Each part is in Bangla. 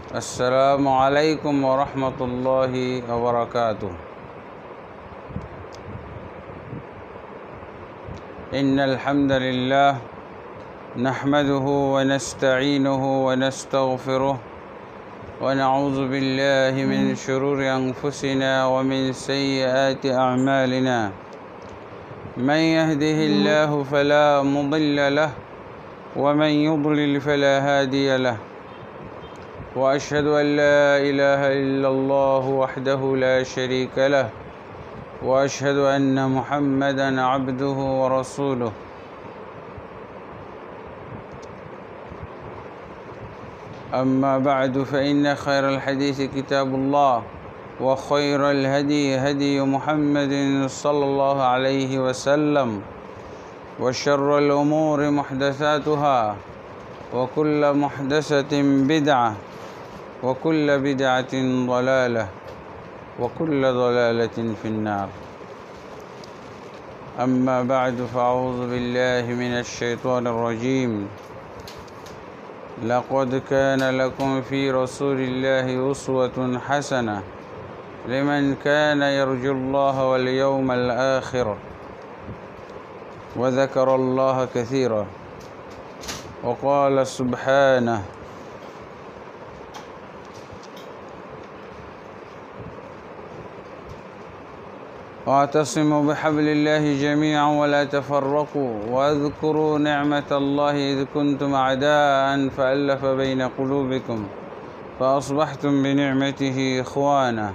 السلام عليكم ورحمة الله وبركاته. إن الحمد لله نحمده ونستعينه ونستغفره ونعوذ بالله من شرور أنفسنا ومن سيئات أعمالنا. من يهده الله فلا مضل له ومن يضلل فلا هادي له، وأشهد أن لا إله إلا الله وحده لا شريك له، وأشهد أن محمدًا عبده ورسوله. أما بعد، فإن خير الحديث كتاب الله، وخير الهدي هدي محمد صلى الله عليه وسلم، وشر الأمور محدثاتها، وكل محدثة بدعة، وكل بدعة ضلالة، وكل ضلالة في النار. أما بعد، فأعوذ بالله من الشيطان الرجيم. لقد كان لكم في رسول الله أسوة حسنة لمن كان يرجو الله واليوم الآخر وذكر الله كثيرا. وقال سبحانه: واعتصموا بحبل الله جميعا ولا تفرقوا واذكروا نعمة الله إذ كنتم أعداء فألف بين قلوبكم فأصبحتم بنعمته إخوانا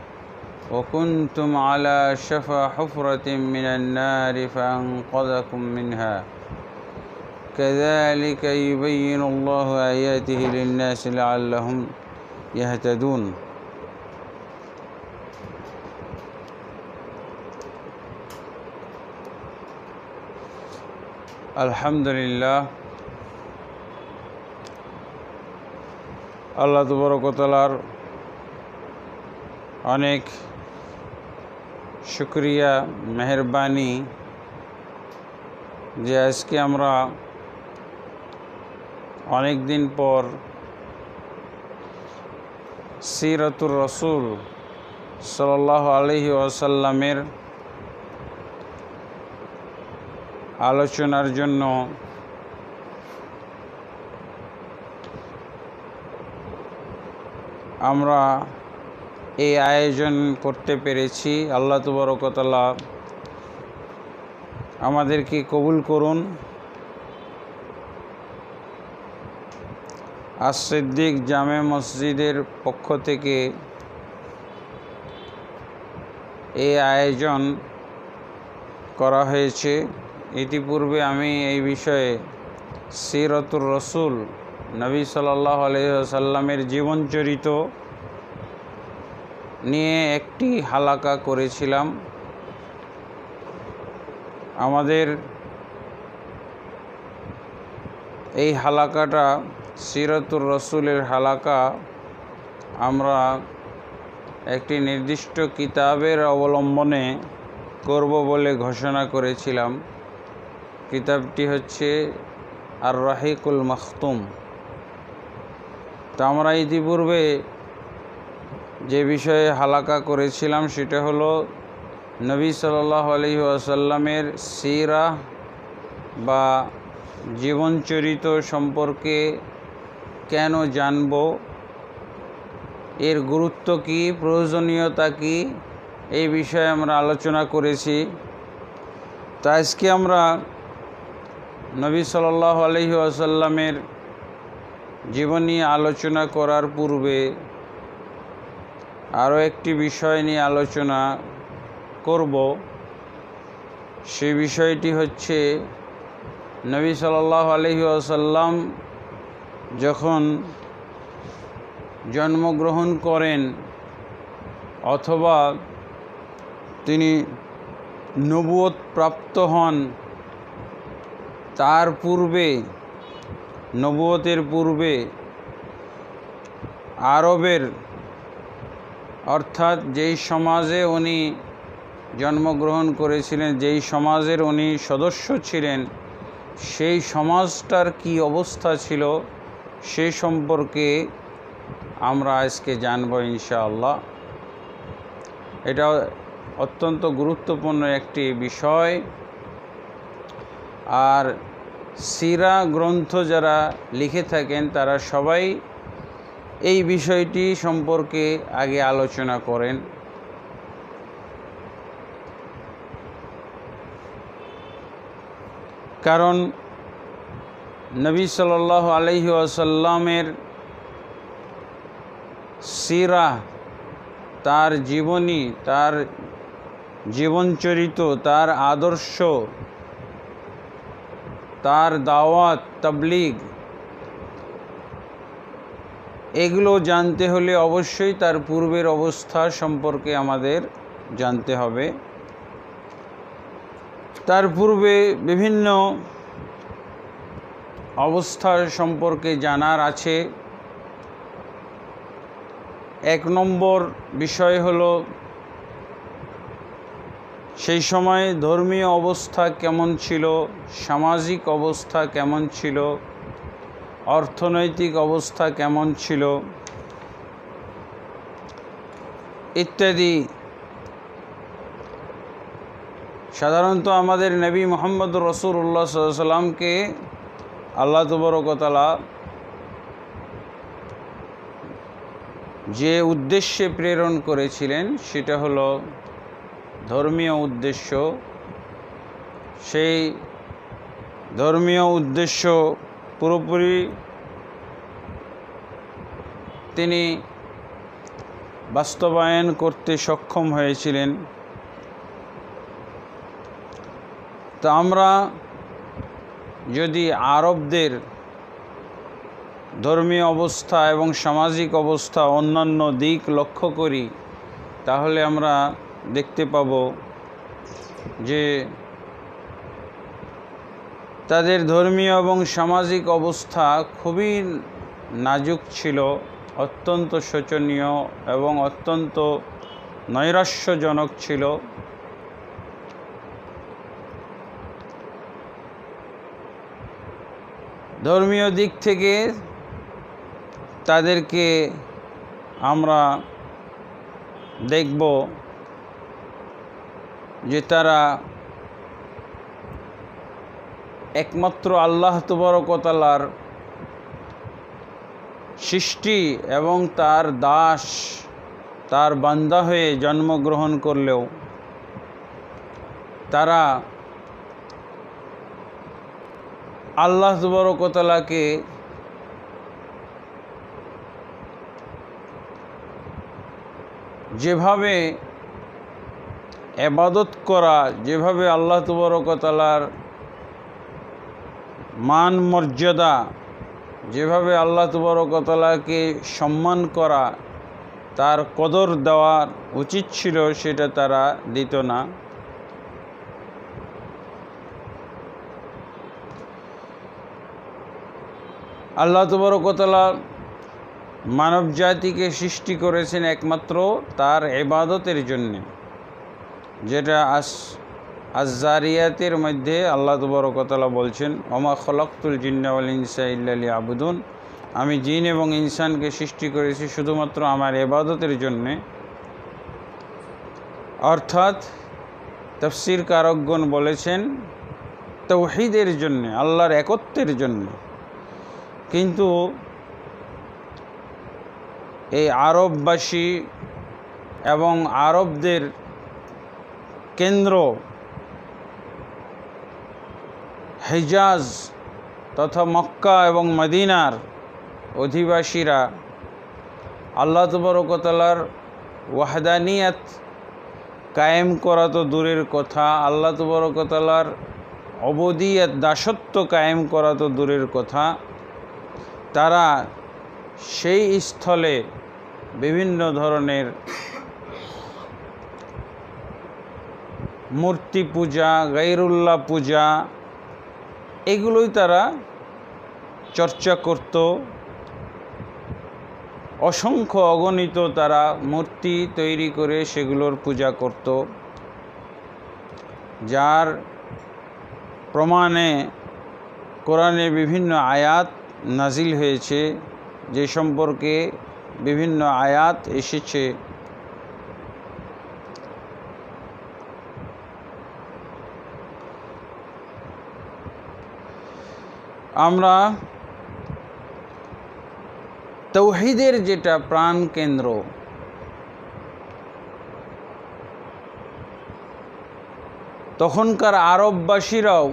وكنتم على شفا حفرة من النار فأنقذكم منها كذلك يبين الله آياته للناس لعلهم يهتدون. আলহামদুলিল্লাহ, আল্লাহ তাবারক ওয়া তাআলার অনেক শুকরিয়া মেহেরবানি যে আজকে আমরা অনেক দিন পর সিরাতুর রাসূল সাল্লাল্লাহু আলাইহি ওয়াসাল্লামের আলোচনার জন্য আমরা এই আয়োজন করতে পেরেছি। আল্লাহ তাবারক ওয়া তাআলা আমাদেরকে কবুল করুন। আস-সিদ্দিক জামে মসজিদের পক্ষ থেকে এই আয়োজন করা হয়েছে। ইতিপূর্বে আমি এই বিষয়ে সিরাতুর রাসূল নবী সাল্লাল্লাহু আলাইহি ওয়াসাল্লামের জীবনচরিত নিয়ে একটি হালাকা করেছিলাম। আমাদের এই হালাকাটা সিরাতুর রাসূলের হালাকা আমরা একটি নির্দিষ্ট কিতাবের অবলম্বনে করব বলে ঘোষণা করেছিলাম। কিতাবটি হচ্ছে আর রাহিকুল মাখতুম। তো আমরা ইতিপূর্বে যে বিষয়ে হালাকা করেছিলাম সেটা হলো নবী সাল্লাল্লাহু আলাইহি ওয়াসাল্লামের সিরাহ বা জীবনচরিত সম্পর্কে কেন জানব, এর গুরুত্ব কী, প্রয়োজনীয়তা কী, এই বিষয়ে আমরা আলোচনা করেছি। তো আজকে আমরা নবী সাল্লাল্লাহু আলাইহি ওয়াসাল্লামের জীবনী আলোচনা করার পূর্বে আরও একটি বিষয় নিয়ে আলোচনা করব। সেই বিষয়টি হচ্ছে নবী সাল্লাল্লাহু আলাইহি ওয়াসাল্লাম যখন জন্মগ্রহণ করেন অথবা তিনি নবুয়ত প্রাপ্ত হন, তার পূর্বে, নবুয়তের পূর্বে আরবের অর্থাৎ যেই সমাজে উনি জন্মগ্রহণ করেছিলেন, যেই সমাজের উনি সদস্য ছিলেন, সেই সমাজটার কি অবস্থা ছিল সে সম্পর্কে আমরা আজকে জানব ইনশাআল্লাহ। এটা অত্যন্ত গুরুত্বপূর্ণ একটি বিষয়। আর সিরা গ্রন্থ যারা লিখে থাকেন তারা সবাই এই বিষয়টি সম্পর্কে আগে আলোচনা করেন। কারণ নবী সাল্লাল্লাহু আলাইহি ওয়াসাল্লামের সিরা, তার জীবনী, তার জীবনচরিত, তার আদর্শ, তার দাওয়াত, তাবলীগ, এগুলো জানতে হলে অবশ্যই তার পূর্বের অবস্থা সম্পর্কে আমাদের জানতে হবে। তার পূর্বে বিভিন্ন অবস্থা সম্পর্কে জানার আছে। এক নম্বর বিষয় হলো সেই সময় ধর্মীয় অবস্থা কেমন ছিল, সামাজিক অবস্থা কেমন ছিল, অর্থনৈতিক অবস্থা কেমন ছিল ইত্যাদি। সাধারণত আমাদের নবী মুহাম্মদ রাসূলুল্লাহ সাল্লাল্লাহু আলাইহি ওয়াসাল্লামকে আল্লাহ তাবারক ওয়া তাআলা যে উদ্দেশ্যে প্রেরণ করেছিলেন সেটা হলো ধর্মীয় উদ্দেশ্য। সেই ধর্মীয় উদ্দেশ্য পুরোপুরি তিনি বাস্তবায়ন করতে সক্ষম হয়েছিলেন। তো আমরা যদি আরবদের ধর্মীয় অবস্থা এবং সামাজিক অবস্থা অন্যান্য দিক লক্ষ্য করি তাহলে আমরা দেখতে পাব যে তাদের ধর্মীয় এবং সামাজিক অবস্থা খুবই নাজুক ছিল, অত্যন্ত শোচনীয় এবং অত্যন্ত নৈরাশ্যজনক ছিল। ধর্মীয় দিক থেকে তাদেরকে আমরা দেখব যে তারা একমাত্র আল্লাহ তাবারক ওয়া তাআলার সৃষ্টি এবং তার দাস, তার বান্দা হয়ে জন্মগ্রহণ করলেও তারা আল্লাহ তাবারক ওয়া তাআলাকে যেভাবে ইবাদত করা, যেভাবে আল্লাহ তাবারক ওয়া তাআলার মান মর্যাদা, যেভাবে আল্লাহ তাবারক ওয়া তাআলাকে সম্মান করা, তার কদর দেওয়া উচিত ছিল সেটা তারা দিত না। আল্লাহ তাবারক ওয়া তাআলা মানব জাতিকে সৃষ্টি করেছেন একমাত্র তার ইবাদতের জন্য, যেটা আজ-জারিয়াতের মধ্যে আল্লাহ তাবারক ওয়া তাআলা বলছেন, ওমা খলাকতুল জিন্না ওয়াল ইনসা ইল্লা লিয়াবুদুন, আমি জিন এবং ইনসানকে সৃষ্টি করেছি শুধুমাত্র আমার ইবাদতের জন্য। অর্থাৎ তাফসীর কারকগণ বলেছেন তাওহীদের জন্য, আল্লাহর একত্বের জন্য। কিন্তু এই আরববাসী এবং আরবদের কেন্দ্র হিজাজ তথা মক্কা এবং মদিনার অধিবাসীরা আল্লাহ তাবারক ওয়া তাআলার ওয়াহদানিয়ত কায়েম করা তো দূরের কথা, আল্লাহ তাবারক ওয়া তাআলার অবদিয়ত, দাসত্ব কায়েম করা তো দূরের কথা, তারা সেই স্থলে বিভিন্ন ধরনের মূর্তি পূজা, গায়রুল্লাহ পূজা, এগুলোই তারা চর্চা করত। অসংখ্য অগণিত তারা মূর্তি তৈরি করে সেগুলোর পূজা করত, যার প্রমাণে কোরআনে বিভিন্ন আয়াত নাজিল হয়েছে যে সম্পর্কে বিভিন্ন আয়াত এসেছে। আমরা তাওহীদের যেটা প্রাণ কেন্দ্র, তখনকার আরববাসীরাও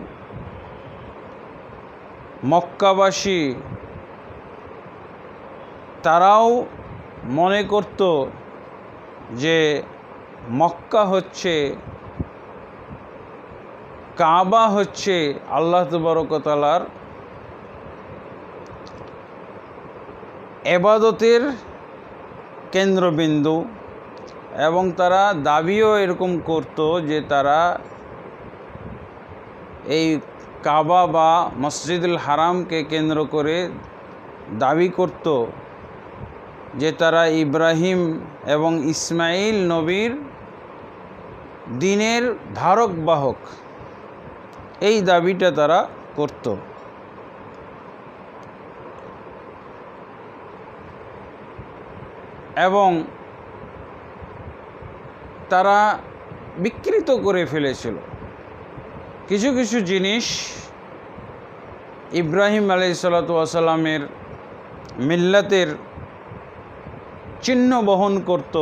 মক্কাবাসী তারাও মনে করত যে মক্কা হচ্ছে, কাবা হচ্ছে আল্লাহ তাবারক ওয়া তাআলার ইবাদতের কেন্দ্রবিন্দু, এবং তারা দাবিও এরকম করত যে তারা এই কাবা বা মসজিদুল হারামকে কেন্দ্র করে দাবি করত যে তারা ইব্রাহিম এবং ইসমাইল নবীর দ্বীনের ধারক বাহক, এই দাবিটা তারা করত। এবং তারা বিকৃত করে ফেলেছিল কিছু কিছু জিনিস। ইব্রাহিম আলাইহিসসালাতু ওয়া সালামের মিল্লাতের চিহ্ন বহন করত।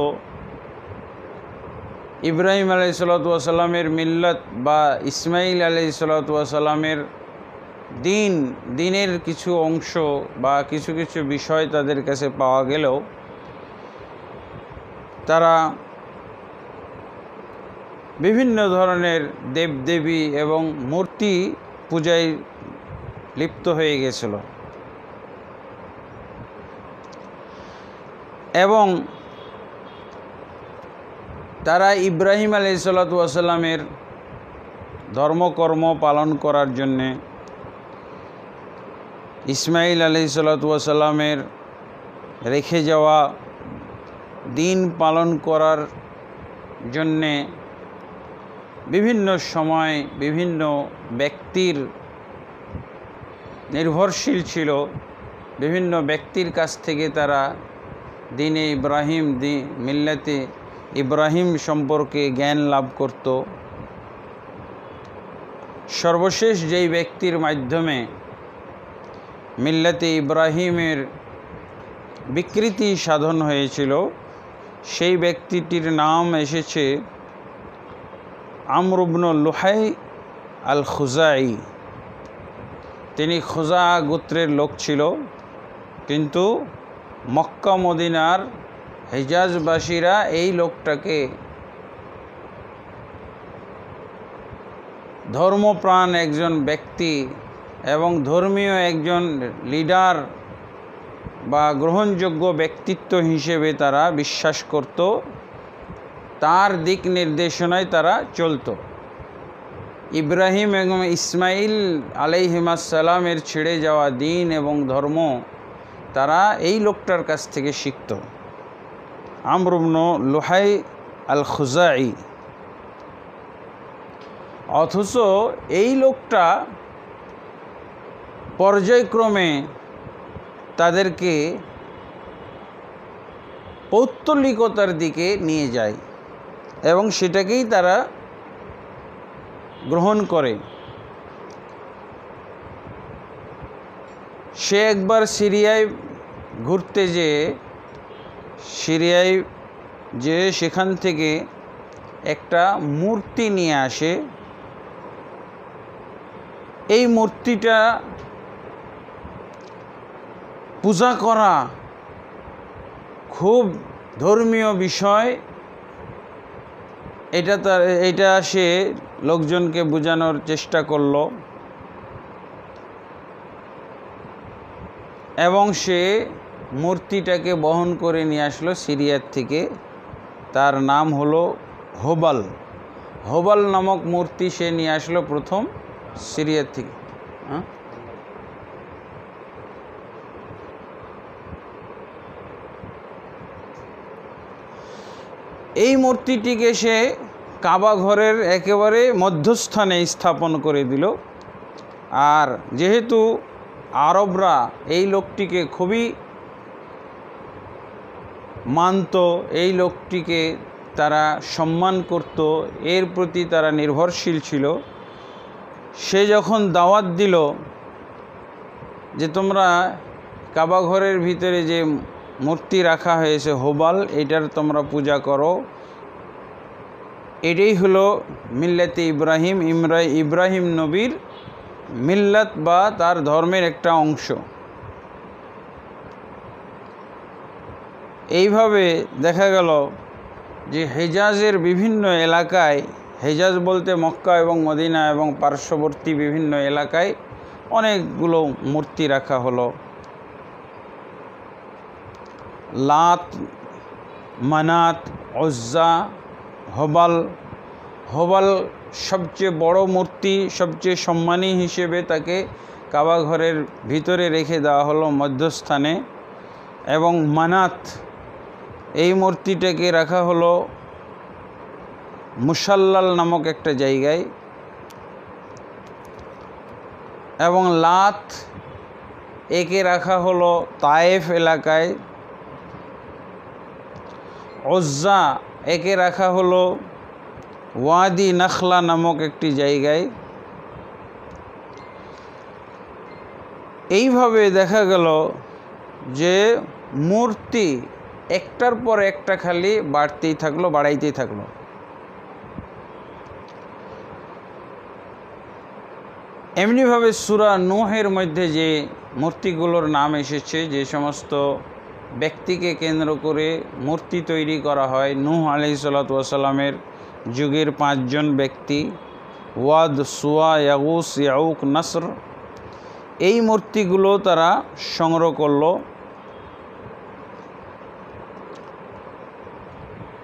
ইব্রাহিম আলাইহিসসালাতু ওয়া সালামের মিল্লাত বা ইসমাইল আলাইহিসসালাতু ওয়া সালামের দ্বীনের কিছু অংশ বা কিছু কিছু বিষয় তাদের কাছে পাওয়া গেলেও তারা বিভিন্ন ধরনের দেবদেবী এবং মূর্তি পূজায় লিপ্ত হয়ে গেছিল। এবং তারা ইব্রাহিম আলাইহিসসালাতু ওয়া সালামের ধর্মকর্ম পালন করার জন্যে, ইসমাইল আলাইহিসসালাতু ওয়া সালামের রেখে যাওয়া দ্বীন পালন করার জন্যে বিভিন্ন সময় বিভিন্ন ব্যক্তির নির্ভরশীল ছিল। বিভিন্ন ব্যক্তির কাছ থেকে তারা দ্বীনে ইব্রাহিম, মিল্লাতে ইব্রাহিম সম্পর্কে জ্ঞান লাভ করত। সর্বশেষ যেই ব্যক্তির মাধ্যমে মিল্লাতে ইব্রাহিমের বিকৃতি সাধন হয়েছিল, সেই ব্যক্তিটির নাম এসেছে আমর ইবনে লুহাই আল খুজাই। তিনি খুজা গোত্রের লোক ছিল, কিন্তু মক্কা মদিনার হিজাজবাসীরা এই লোকটাকে ধর্মপ্রাণ একজন ব্যক্তি এবং ধর্মীয় একজন লিডার বা গ্রহণযোগ্য ব্যক্তিত্ব হিসেবে তারা বিশ্বাস করত। তার দিক নির্দেশনায় তারা চলত। ইব্রাহিম এবং ইসমাইল আলাইহিমাসসালামের ছেড়ে যাওয়া দ্বীন এবং ধর্ম তারা এই লোকটার কাছ থেকে শিখত, আমর ইবনে লুহাই আল খুজাই। অথচ এই লোকটা পর্যায়ক্রমে তাদেরকে পৌত্তলিকতার দিকে নিয়ে যায় এবং সেটাকেই তারা গ্রহণ করে। সে একবার সিরিয়ায় ঘুরতে যেয়ে সেখান থেকে একটা মূর্তি নিয়ে আসে। এই মূর্তিটা পূজা করা খুব ধর্মীয় বিষয়, এটা সে লোকজনকে বোঝানোর চেষ্টা করল এবং সে মূর্তিটাকে বহন করে নিয়ে আসলো সিরিয়ার থেকে। তার নাম হলো হোবাল নামক মূর্তি সে নিয়ে আসলো প্রথম সিরিয়ার থেকে। এই মূর্তিটিকে সে কাবা ঘরের একেবারে মধ্যস্থানে স্থাপন করে দিল। আর যেহেতু আরবরা এই লোকটিকে খুবই মানত, এই লোকটিকে তারা সম্মান করত, এর প্রতি তারা নির্ভরশীল ছিল। সে যখন দাওয়াত দিল যে তোমরা কাবা ঘরের ভিতরে যে মূর্তি রাখা হয়েছে হুবাল, এটার তোমরা পূজা করো, এটাই হলো মিল্লাতে ইব্রাহিম, ইব্রাহিম নবীর মিল্লাত বা তার ধর্মের একটা অংশ। এইভাবে দেখা গেল যে হেজাজের বিভিন্ন এলাকায়, হেজাজ বলতে মক্কা এবং মদিনা এবং পার্শ্ববর্তী বিভিন্ন এলাকায় অনেকগুলো মূর্তি রাখা হলো। লাত, মানাত, উজ্জা, হবাল। হবাল সবচেয়ে বড় মূর্তি, সবচেয়ে সম্মানী হিসেবে তাকে কাবা ঘরের ভিতরে রেখে দেওয়া হলো মধ্যস্থানে। এবং মানাত, এই মূর্তিটাকে রাখা হলো মুসাল্লাল নামক একটা জায়গায়। এবং লাত, একে রাখা হলো তায়েফ এলাকায়। উজ্জা, একে রাখা হলো ওয়াদি নখলা নামক একটি জায়গায়। এইভাবে দেখা গেল যে মূর্তি একটার পর একটা খালি বাড়তেই থাকলো, বাড়াইতেই থাকলো। এমনিভাবে সূরা নূহের মধ্যে যে মূর্তিগুলোর নাম এসেছে, যে সমস্ত ব্যক্তিকে কেন্দ্র করে মূর্তি তৈরি করা হয়, নূহ আলাইহিসসালাতু ওয়াসসালামের যুগের 5 জন ব্যক্তি, ওয়াদ, সুয়া, ইয়াগুস, ইয়াউক, নাসর, এই মূর্তিগুলো তারা সংগ্রহ করলো,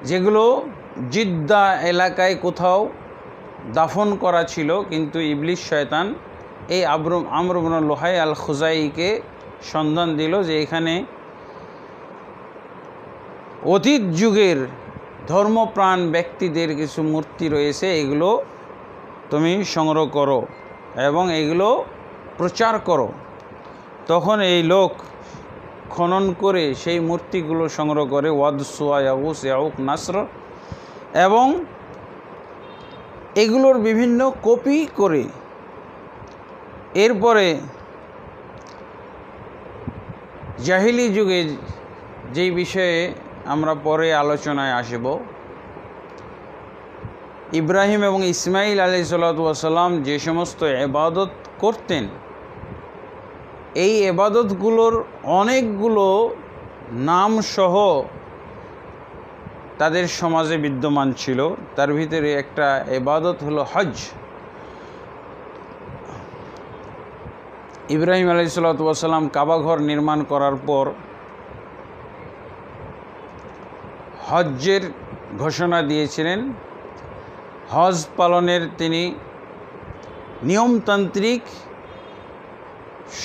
যেগুলো জিদ্দা এলাকায় কোথাও দাফন করা ছিল। কিন্তু ইবলিস শয়তান এই আমর ইবনে লুহাই আল খুজাইকে সন্ধান দিল যে এখানে অতীত যুগের ধর্মপ্রাণ ব্যক্তিদের কিছু মূর্তি রয়েছে, এগুলো তুমি সংগ্রহ করো এবং এগুলো প্রচার করো। তখন এই লোক খনন করে সেই মূর্তিগুলো সংগ্রহ করে, ওয়াদ, সুয়া, ইয়াগুস, ইয়াউক, নাসর, এবং এগুলোর বিভিন্ন কপি করে এরপরে জাহিলি যুগে, যেই বিষয়ে আমরা পরে আলোচনায় আসব, ইব্রাহিম এবং ইসমাইল আলাইহিসসালাতু ওয়াসসালাম যে সমস্ত ইবাদত করতেন, এই ইবাদতগুলোর অনেকগুলো নামসহ তাদের সমাজে বিদ্যমান ছিল। তার ভিতরে একটা ইবাদত হলো হজ। ইব্রাহিম আলাইহিসসালাতু ওয়াসসালাম কাবা ঘর নির্মাণ করার পর হজ্জের ঘোষণা দিয়েছিলেন। হজ পালনের তিনি নিয়মতান্ত্রিক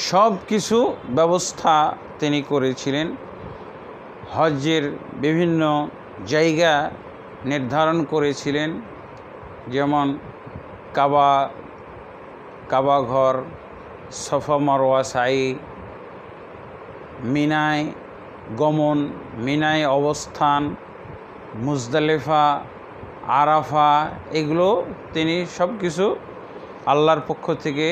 সব কিছু ব্যবস্থা তিনি করেছিলেন। হজ্জের বিভিন্ন জায়গা নির্ধারণ করেছিলেন, যেমন কাবা ঘর, সফা মারওয়া সাই, মিনায় গমন, মিনায় অবস্থান, মুজদালিফা, আরাফা, এগুলো তিনি সব কিছু আল্লাহর পক্ষ থেকে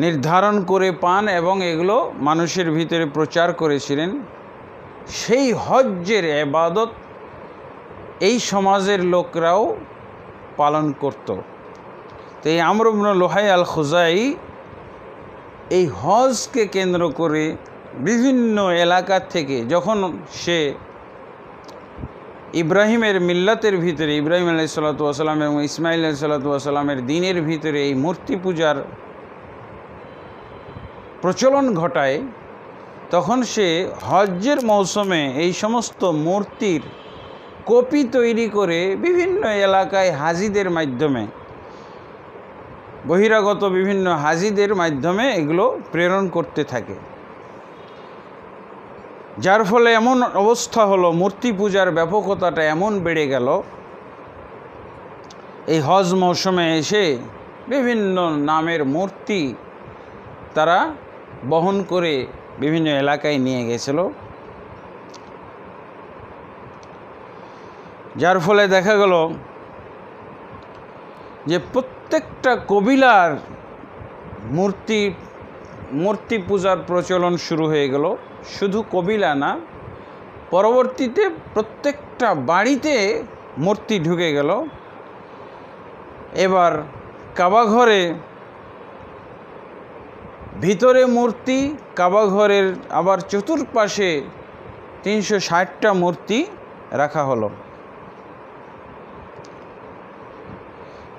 নির্ধারণ করে পান এবং এগুলো মানুষের ভিতরে প্রচার করেছিলেন। সেই হজ্জের ইবাদত এই সমাজের লোকরাও পালন করত। তো এই আমর ইবনে লুহাই আল খুজাই এই হজকে কেন্দ্র করে বিভিন্ন এলাকা থেকে, যখন সে ইব্রাহিমের মিল্লাতের ভিতরে, ইব্রাহিম আলাইহিসসালাতু ওয়াসসালাম এবং ইসমাইল আলাইহিসসালাতু ওয়াসসালামের দ্বীনের ভিতরে এই মূর্তি পূজার প্রচলন ঘটায়, তখন সে হজ্জের মৌসুমে এই সমস্ত মূর্তির কপি তৈরি করে বিভিন্ন এলাকায় হাজিদের মাধ্যমে, বহিরাগত বিভিন্ন হাজিদের মাধ্যমে এগুলো প্রেরণ করতে থাকে। যার ফলে এমন অবস্থা হলো, মূর্তি পূজার ব্যাপকতাটা এমন বেড়ে গেল, এই হজ মৌসুমে এসে বিভিন্ন নামের মূর্তি তারা বহন করে বিভিন্ন এলাকায় নিয়ে গেছিল, যার ফলে দেখা গেল যে প্রত্যেকটা কবিলার মূর্তি পূজার প্রচলন শুরু হয়ে গেল। শুধু কবিলা না, পরবর্তীতে প্রত্যেকটা বাড়িতে মূর্তি ঢুকে গেল। এবার কাবাঘরে ভিতরে মূর্তি, কাবাঘরের আবার চতুর্পাশে 360টা মূর্তি রাখা হলো।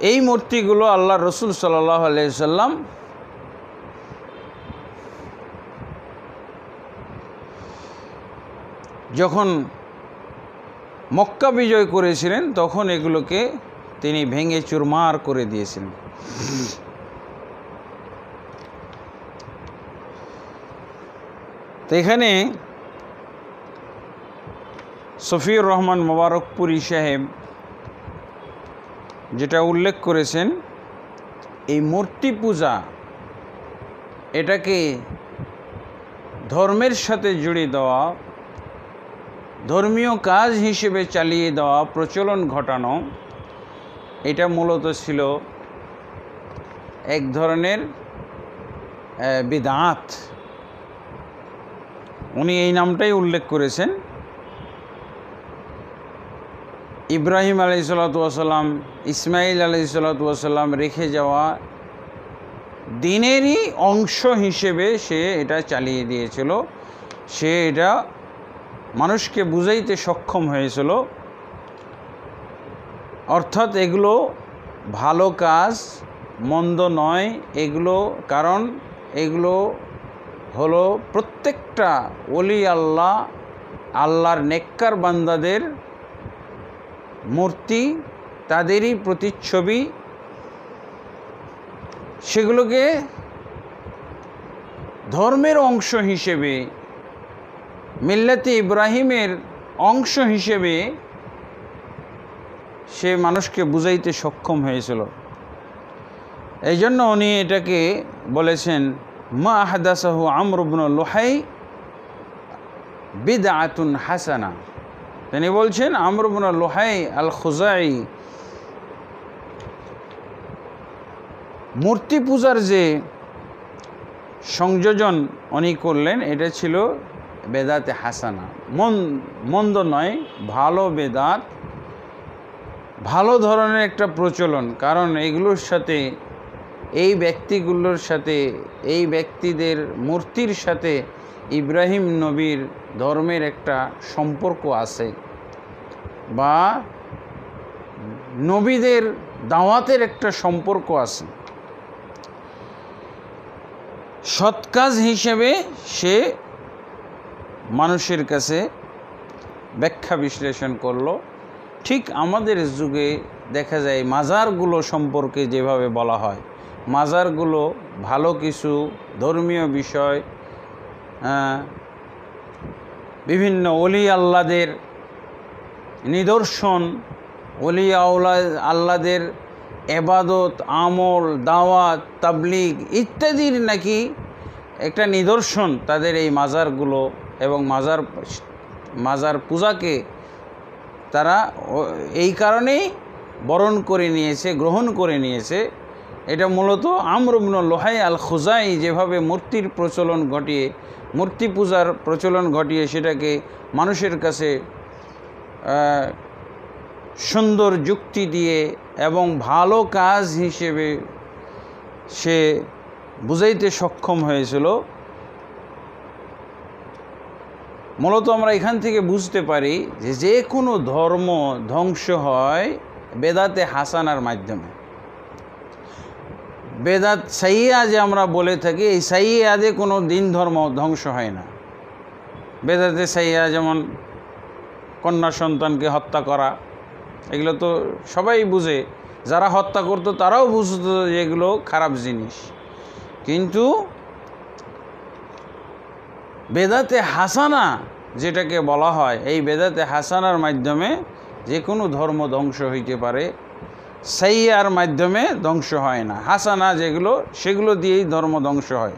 এই মূর্তিগুলো আল্লাহ রসুল সাল্লাল্লাহু আলাইহি সাল্লাম যখন মক্কা বিজয় করেছিলেন তখন এগুলোকে তিনি ভেঙে চুরমার করে দিয়েছিলেন। তো এখানে সফিউর রহমান মোবারকপুরী সাহেব যেটা উল্লেখ করেছেন, এই মূর্তি পূজা এটাকে ধর্মের সাথে জুড়ে দেওয়া, ধর্মীয় কাজ হিসেবে চালিয়ে দেওয়া, প্রচলন ঘটানো, এটা মূলত ছিল এক ধরনের বিদআত। উনি এই নামটাই উল্লেখ করেছেন। ইব্রাহিম আলাইহিসসালাতু ওয়াসসালাম, ইসমাইল আলাইহিসসালাতু ওয়াসসালাম রেখে যাওয়া দিনেরই অংশ হিসেবে সে এটা চালিয়ে দিয়েছিল। সে এটা মানুষকে বুঝাইতে সক্ষম হয়েছিল। অর্থাৎ এগুলো ভালো কাজ, মন্দ নয় এগুলো, কারণ এগুলো হলো প্রত্যেকটা ওলি আল্লাহ, আল্লাহর নেককার বান্দাদের মূর্তি, তাদেরই প্রতিচ্ছবি। সেগুলোকে ধর্মের অংশ হিসেবে, মিল্লাতে ইব্রাহিমের অংশ হিসেবে সে মানুষকে বুঝাইতে সক্ষম হয়েছিল। এই জন্য উনি এটাকে বলেছেন মা আহদাসাহু আমর ইবনে লুহাই বিদআতুন হাসানা। তিনি বলছেন আমর ইবনে লুহাই আল খুজাই মূর্তি পূজার যে সংযোজন উনি করলেন এটা ছিল বেদাতে হাসানা, মন্দ নয়, ভালো বেদাত, ভালো ধরনের একটা প্রচলন। কারণ এগুলোর সাথে, এই ব্যক্তিগুলোর সাথে, এই ব্যক্তিদের মূর্তির সাথে ইব্রাহিম নবীর ধর্মের একটা সম্পর্ক আছে, বা নবীদের দাওয়াতের একটা সম্পর্ক আছে। সৎ কাজ হিসেবে সে মানুষের কাছে ব্যাখ্যা বিশ্লেষণ করলো। ঠিক আমাদের যুগে দেখা যায় মাজারগুলো সম্পর্কে যেভাবে বলা হয়, মাজারগুলো ভালো কিছু ধর্মীয় বিষয়, বিভিন্ন ওলি আল্লাদের নিদর্শন, ওলি আল্লাদের এবাদত, আমল, দাওয়াত, তাবলীগ ইত্যাদির নাকি একটা নিদর্শন তাদের এই মাজারগুলো, এবং মাজার পূজাকে তারা এই কারণেই বরণ করে নিয়েছে, গ্রহণ করে নিয়েছে। এটা মূলত আমর ইবনে লুহাই আল খুজাই যেভাবে মূর্তির প্রচলন ঘটিয়ে, মূর্তি পূজার প্রচলন ঘটিয়ে সেটাকে মানুষের কাছে সুন্দর যুক্তি দিয়ে এবং ভালো কাজ হিসেবে সে বুঝাইতে সক্ষম হয়েছিল। মূলত আমরা এখান থেকে বুঝতে পারি যে যে কোনো ধর্ম ধ্বংস হয় বেদাতে হাসানার মাধ্যমে। বেদাত সাইয়্যা যে আমরা বলে থাকি, এই সাইয়্যাদে কোনো দিন ধর্ম ধ্বংস হয় না। বেদাতে সাইয়্যা যেমন কন্যা সন্তানকে হত্যা করা, এগুলো তো সবাই বুঝে, যারা হত্যা করতো তারাও বুঝতো যে এগুলো খারাপ জিনিস। কিন্তু বেদাতে হাসানা যেটাকে বলা হয়, এই বেদাতে হাসানার মাধ্যমে যে কোনো ধর্ম ধ্বংস হইতে পারে, সাইয়্যার মাধ্যমে ধ্বংস হয় না। হাসানা যেগুলো, সেগুলো দিয়েই ধর্ম ধ্বংস হয়।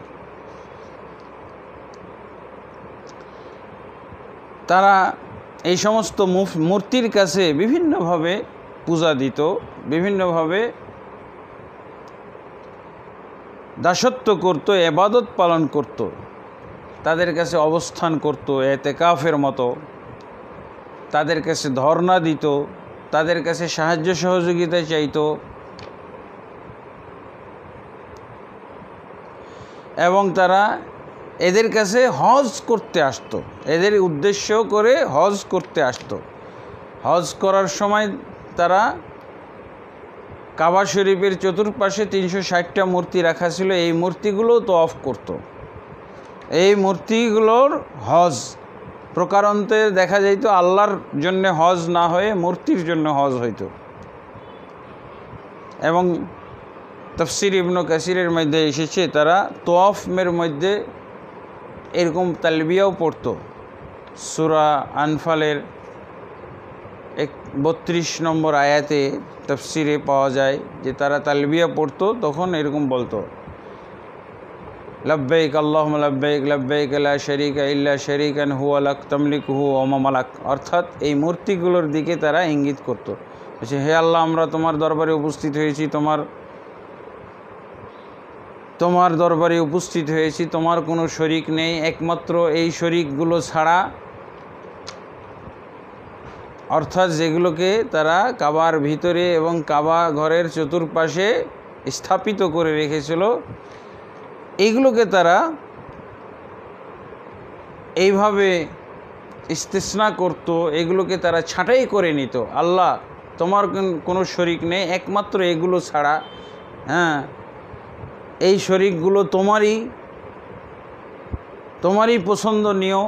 তারা এই সমস্ত মূর্তির কাছে বিভিন্নভাবে পূজা দিত, বিভিন্নভাবে দাসত্ব করত, ইবাদত পালন করত, তাদের কাছে অবস্থান করত এতেকাফের মতো, তাদের কাছে ধর্ণা দিত, তাদের কাছে সাহায্য সহযোগিতা চাইত এবং তারা এদের কাছে হজ করতে আসতো, এদের উদ্দেশ্য করে হজ করতে আসতো। হজ করার সময় তারা কাবা শরীফের চতুর্পাশে 360টা মূর্তি রাখা ছিল, এই মূর্তিগুলো তওয়াফ করত। এই মূর্তিগুলোর হজ প্রকারান্তে দেখা যাইত আল্লাহর জন্য হজ না হয়ে মূর্তির জন্য হজ হইত। এবং তাফসীর ইবনে কাসিরের মধ্যে এসেছে তারা তওয়াফের মধ্যে এরকম তালবিয়াও পড়তো। সূরা আনফালের 32 নম্বর আয়াতে তাফসীরে পাওয়া যায় যে তারা তালবিয়া পড়তো, তখন এরকম বলতো, লব্বাইক আল্লাহুম্মা লব্বাইক লব্বাইক লা শারীকা ইল্লা শারীকান হুয়া লাক তামলিকুহু ওয়া মা মালাক। অর্থাৎ এই মূর্তিগুলোর দিকে তারা ইঙ্গিত করত, বলছে হে আল্লাহ, আমরা তোমার দরবারে উপস্থিত হয়েছি, তোমার দরবারে উপস্থিত হয়েছি, তোমার কোনো শরীক নেই, একমাত্র এই শরীকগুলো ছাড়া, অর্থাৎ যেগুলোকে তারা কাবার ভিতরে এবং কাবা ঘরের চতুর্পাশে স্থাপিত করে রেখেছিল, এইগুলোকে তারা এইভাবে ইস্তিসনা করত, এগুলোকে তারা ছাঁটাই করে নিত। আল্লাহ, তোমার কোনো শরীক নেই, একমাত্র এগুলো ছাড়া, হ্যাঁ, এই শরীকগুলো তোমারই পছন্দনীয়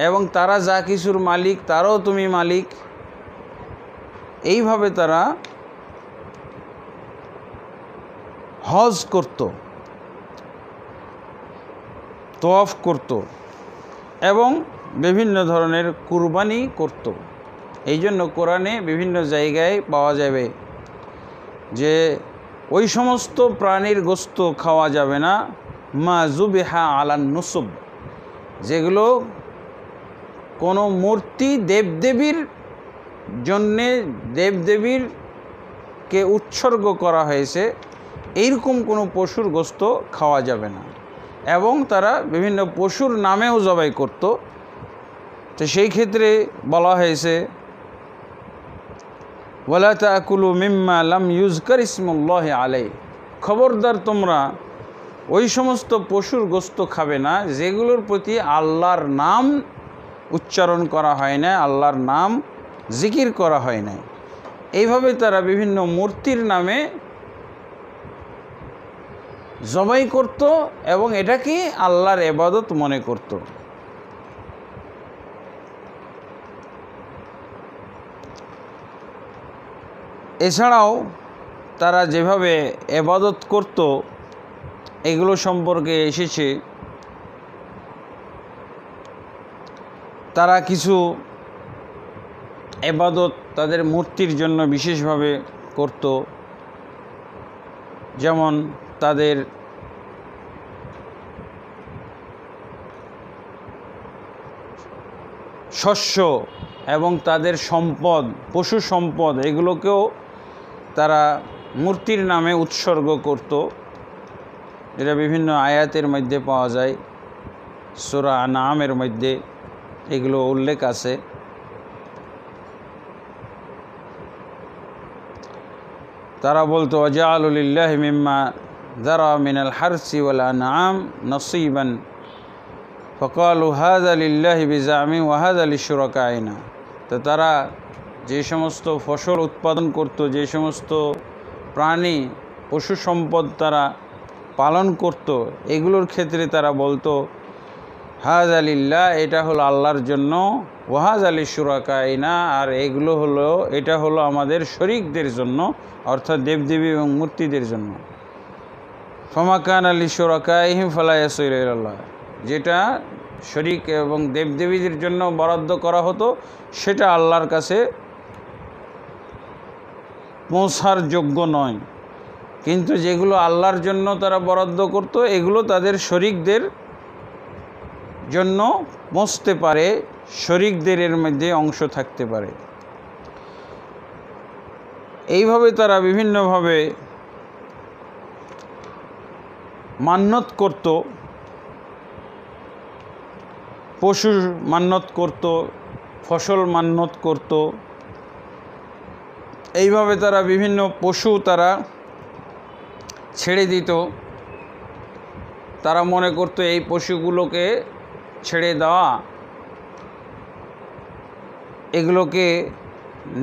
এবং তারা যা কিছুর মালিক তারও তুমি মালিক। এইভাবে তারা হজ করত, তওয়াফ করত এবং বিভিন্ন ধরনের কুরবানি করত। এই জন্য কোরআনে বিভিন্ন জায়গায় পাওয়া যাবে যে ওই সমস্ত প্রাণীর গোশত খাওয়া যাবে না, মা যুবিহা আলান নুসব, যেগুলো কোনো মূর্তি দেবদেবীর জন্যে দেবদেবীরকে উৎসর্গ করা হয়েছে, এইরকম কোনো পশুর গোশত খাওয়া যাবে না। এবং তারা বিভিন্ন পশুর নামেও জবাই করত। তো সেই ক্ষেত্রে বলা হয়েছে ওয়ালা তাকুলু মিম্মা লাম ইউজকার ইসমুল্লাহি আলাইহি, খবরদার তোমরা ওই সমস্ত পশুর গোশত খাবে না যেগুলোর প্রতি আল্লাহর নাম উচ্চারণ করা হয় না, আল্লাহর নাম জিকির করা হয় না। এইভাবে তারা বিভিন্ন মূর্তির নামে জবাই করত এবং এটাকে আল্লাহর ইবাদত মনে করত। এছাড়াও তারা যেভাবে ইবাদত করত এগুলো সম্পর্কে এসেছে, তারা কিছু ইবাদত তাদের মূর্তির জন্য বিশেষভাবে করত। যেমন তাদের শস্য এবং তাদের সম্পদ, পশু সম্পদ, এগুলোকেও তারা মূর্তির নামে উৎসর্গ করত, যেটা বিভিন্ন আয়াতের মধ্যে পাওয়া যায়। সূরা আনআমের মধ্যে এগুলো উল্লেখ আছে। তারা বলতো ওয়াজআলু লিল্লাহি মিম্মা যারা মিনাল হারসি ওয়াল আনআম নসীবান ফাকালু হাযা লিল্লাহি বিজামি ওয়া হাযা লিশুরাকাইনা। তো তারা যে সমস্ত ফসল উৎপাদন করত, যে সমস্ত প্রাণী পশু সম্পদ তারা পালন করত, এগুলোর ক্ষেত্রে তারা বলতো হাযা লিল্লাহ, এটা হলো আল্লাহর জন্য, ওয়া হাযা লিশুরাকাইনা, আর এটা হলো আমাদের শরীকদের জন্য, অর্থাৎ দেবদেবী এবং মূর্তিদের জন্য। ফামা কানা লিশুরাকাইহিম ফালা ইয়াসিলু ইলাল্লাহ, যেটা শরীক এবং দেবদেবীদের জন্য বরাদ্দ করা হতো সেটা আল্লাহর কাছে পৌঁছার যোগ্য নয়। কিন্তু যেগুলো আল্লাহর জন্য তারা বরাদ্দ করত এগুলো তাদের শরীকদের জন্য পৌঁছতে পারে, শরীকদের এর মধ্যে অংশ থাকতে পারে। এইভাবে তারা বিভিন্নভাবে মান্যত করত, পশু মান্যত করত, ফসল মান্যত করত। এইভাবে তারা বিভিন্ন পশু তারা ছেড়ে দিত। তারা মনে করত এই পশুগুলোকে ছেড়ে দেওয়া, এগুলোকে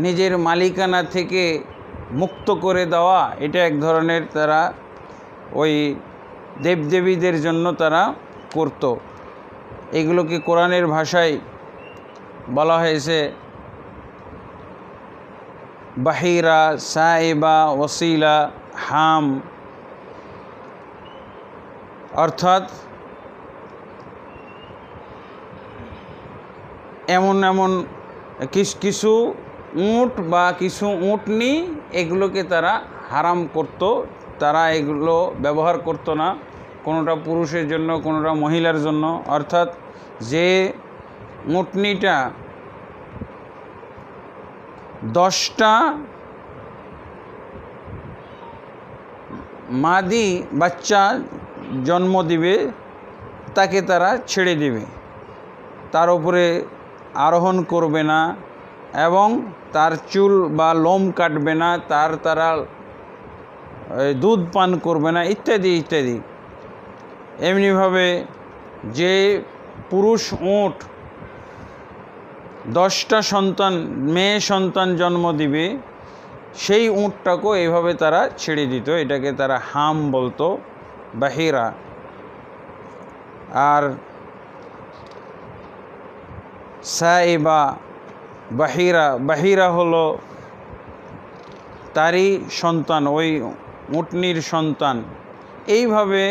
নিজের মালিকানা থেকে মুক্ত করে দেওয়া, এটা এক ধরনের তারা ওই দেবদেবীদের জন্য তারা করত। এগুলোকে কোরআনের ভাষায় বলা হয়েছে বাহিরা, সাইবা, ওসিলা, হাম। অর্থাৎ এমন এমন কিছু উট বা কিছু উটনি, এগুলোকে তারা হারাম করত। তারা এগুলো ব্যবহার করত না, কোনোটা পুরুষের জন্য, কোনোটা মহিলার জন্য। অর্থাৎ যে উটনিটা 10টা মাদি বাচ্চা জন্ম দিবে, তাকে তারা ছেড়ে দিবে, তার উপরে আরোহণ করবে না এবং তার চুল বা লোম কাটবে না, তারা দুধ পান করবে না, ইত্যাদি ইত্যাদি। এমনিভাবে যে পুরুষ উট 10টা সন্তান, মেয়ে সন্তান জন্ম দিবে, সেই উটটাকেও এইভাবে তারা ছেড়ে দিত। এটাকে তারা হাম বলতো, বাহিরা। আর সাইবা, বাহিরা হলো তারই সন্তান, ওই উটনির সন্তান। এইভাবে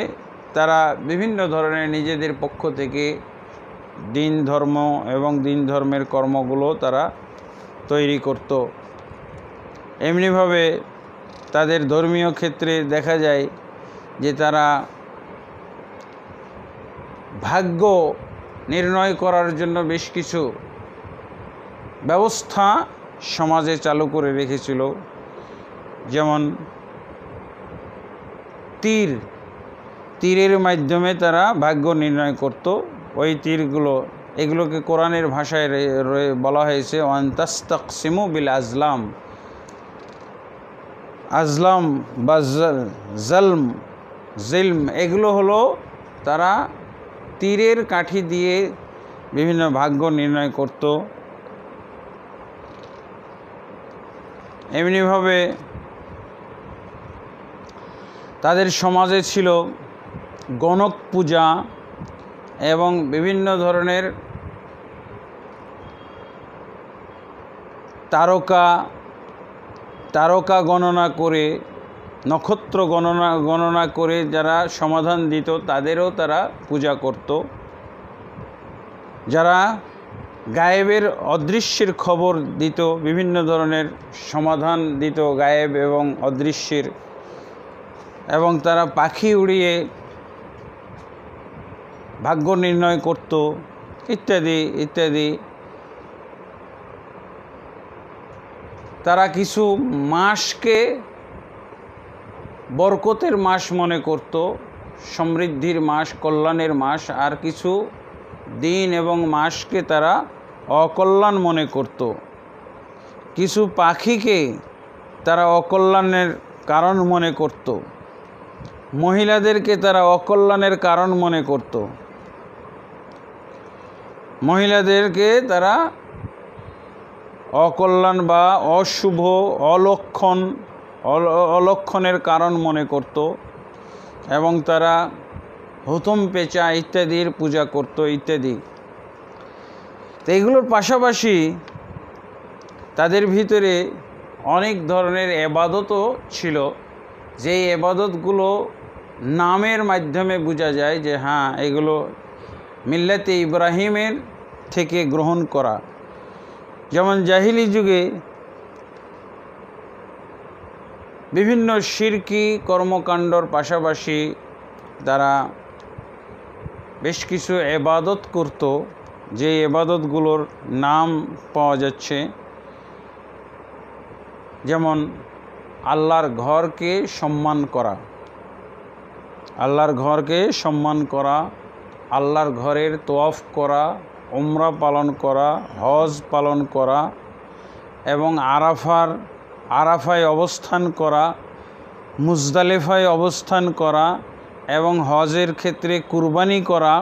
তারা বিভিন্ন ধরনের নিজেদের পক্ষ থেকে দিন ধর্ম এবং দিন ধর্মের কর্মগুলো তারা তৈরি করত। এমনিভাবে তাদের ধর্মীয় ক্ষেত্রে দেখা যায় যে তারা ভাগ্য নির্ণয় করার জন্য বেশ কিছু ব্যবস্থা সমাজে চালু করে রেখেছিল। যেমন তীরের মাধ্যমে তারা ভাগ্য নির্ণয় করত। ওই এগুলোকে কোরআনের ভাষায় বলা হয়েছে ওয়ান তাস্তাকসিমু বিল আজলাম। আজলাম বা জিলম এগুলো হলো তারা তীরের কাঠি দিয়ে বিভিন্ন ভাগ্য নির্ণয় করত। এমনিভাবে তাদের সমাজে ছিল গণক পূজা এবং বিভিন্ন ধরনের তারকা গণনা করে, নক্ষত্র গণনা করে যারা সমাধান দিত তাদেরও তারা পূজা করত। যারা গায়েবের অদৃশ্যের খবর দিত, বিভিন্ন ধরনের সমাধান দিত গায়েব এবং অদৃশ্যের, এবং তারা পাখি উড়িয়ে ভাগ্য নির্ণয় করত, ইত্যাদি ইত্যাদি। তারা কিছু মাসকে বরকতের মাস মনে করত, সমৃদ্ধির মাস, কল্যাণের মাস। আর কিছু দিন এবং মাসকে তারা অকল্যাণ মনে করত। কিছু পাখিকে তারা অকল্যাণের কারণ মনে করত, মহিলাদেরকে তারা অকল্যাণের কারণ মনে করত। মহিলাদেরকে তারা অকল্যাণ বা অশুভ, অলক্ষণের কারণ মনে করত এবং তারা হুতুম পেঁচা ইত্যাদির পূজা করত ইত্যাদি। তো এগুলোর পাশাপাশি তাদের ভিতরে অনেক ধরনের এবাদতও ছিল, যেই এবাদতগুলো নামের মাধ্যমে বোঝা যায় যে হ্যাঁ এগুলো মিল্লাতে ইব্রাহিমের থেকে গ্রহণ করা। যেমন জাহিলি যুগে বিভিন্ন শিরকি কর্মকাণ্ডর পাশাপাশি তারা বেশ কিছু এবাদত করত, যে ইবাদতগুলোর নাম পাওয়া যাচ্ছে, যেমন আল্লাহর ঘরকে সম্মান করা, আল্লাহর ঘরকে সম্মান করা, আল্লাহর ঘরের তওয়াফ করা, উমরা পালন করা, হজ পালন করা এবং আরাফায় অবস্থান করা, মুজদালিফায় অবস্থান করা এবং হজের ক্ষেত্রে কুরবানি করা,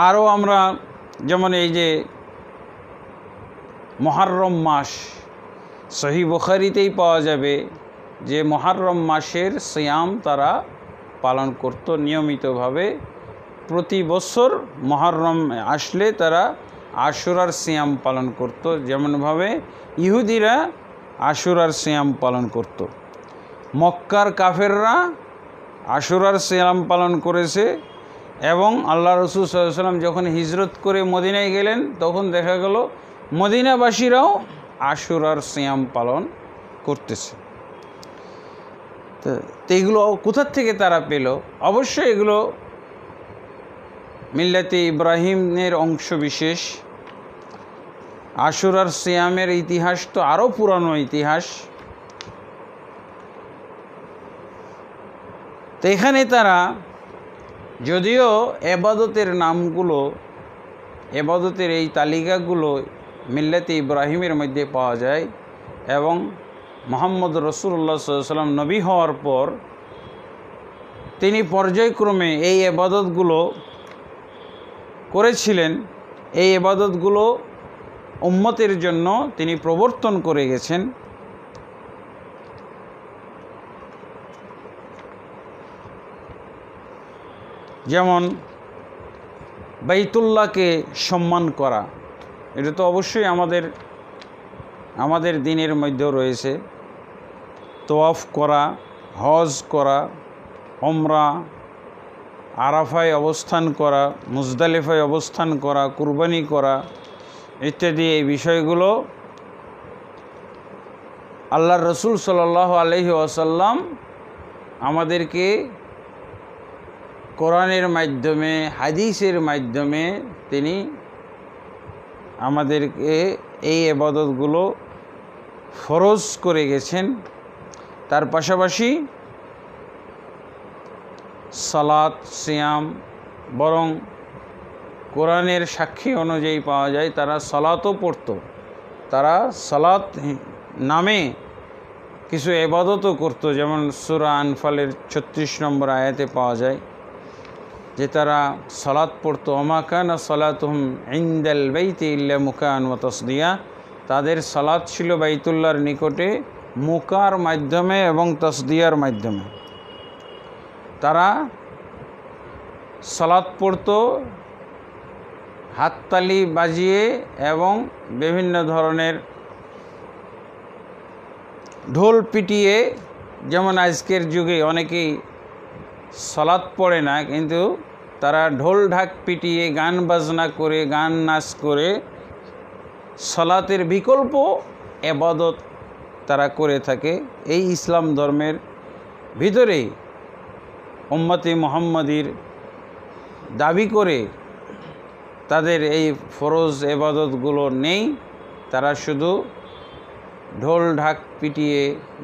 আরও আমরা যেমন এই যে মুহররম মাস, সহিহ বুখারীতেই পাওয়া যাবে যে মুহররম মাসের সিয়াম তারা পালন করত নিয়মিতভাবে। প্রতি বছর মুহররম আসলে তারা আশুরার সিয়াম পালন করত, যেমনভাবে ইহুদিরা আশুরার সিয়াম পালন করত। মক্কার কাফেররা আশুরার সিয়াম পালন করেছে এবং আল্লাহ রসুল সাল্লাল্লাহু আলাইহি ওয়াসাল্লাম যখন হিজরত করে মদিনায় গেলেন তখন দেখা গেল মদিনাবাসীরাও আশুরার সিয়াম পালন করতেছে। তো এইগুলো কোথার থেকে তারা পেল? অবশ্যই এগুলো মিল্লাতে ইব্রাহিমের অংশ বিশেষ। আশুরার সিয়ামের ইতিহাস তো আরও পুরানো ইতিহাস। তো এখানে তারা যদিও এবাদতের নামগুলো, এবাদতের এই তালিকাগুলো মিল্লাতে ইব্রাহিমের মধ্যে পাওয়া যায় এবং মুহাম্মদ রাসূলুল্লাহ সাল্লাল্লাহু আলাইহি ওয়াসাল্লাম নবী হওয়ার পর তিনি পর্যায়ক্রমে এই এবাদতগুলো করেছিলেন, এই এবাদতগুলো উম্মতের জন্য তিনি প্রবর্তন করে গেছেন। যেমন বাইতুল্লাহকে সম্মান করা, এটা তো অবশ্যই আমাদের দিনের মধ্যেও রয়েছে। তওয়াফ করা, হজ করা, উমরা, আরাফায় অবস্থান করা, মুজদালিফায় অবস্থান করা, কুরবানি করা ইত্যাদি এই বিষয়গুলো আল্লাহর রসুল সাল্লাল্লাহু আলাইহি ওয়াসাল্লাম আমাদেরকে কোরআনের মাধ্যমে, হাদিসের মাধ্যমে তিনি আমাদেরকে এই ইবাদতগুলো ফরজ করে গেছেন। তার পাশাপাশি সালাত, সিয়াম, বরং কোরআনের সাক্ষী অনুযায়ী পাওয়া যায় তারা সালাতও পড়ত। তারা সালাত নামে কিছু ইবাদতও করত, যেমন সূরা আনফালের 36 নম্বর আয়াতে পাওয়া যায় যে তারা সালাত পড়তো। ওমা কানা সালাতুহুম ইনদাল বাইতি ইল্লা মুকাআন ওয়া তাসদিয়া, তাদের সালাত ছিল বাইতুল্লাহর নিকটে মুকার মাধ্যমে এবং তাসদিয়ার মাধ্যমে। তারা সালাত পড়তো হাততালি বাজিয়ে এবং বিভিন্ন ধরনের ঢোল পিটিয়ে। যেমন আজকের যুগে অনেকেই সালাত পড়ে না, কিন্তু তারা ঢোল ঢাক পিটিয়ে, গান বাজনা করে, গান নাচ করে সালাতের বিকল্প ইবাদত তারা করে থাকে। এই ইসলাম ধর্মের ভিতরেই উম্মতে মুহাম্মাদির দাবি করে তাদের এই ফরজ ইবাদতগুলো নেই। তারা শুধু ঢোল ঢাক পিটিয়ে,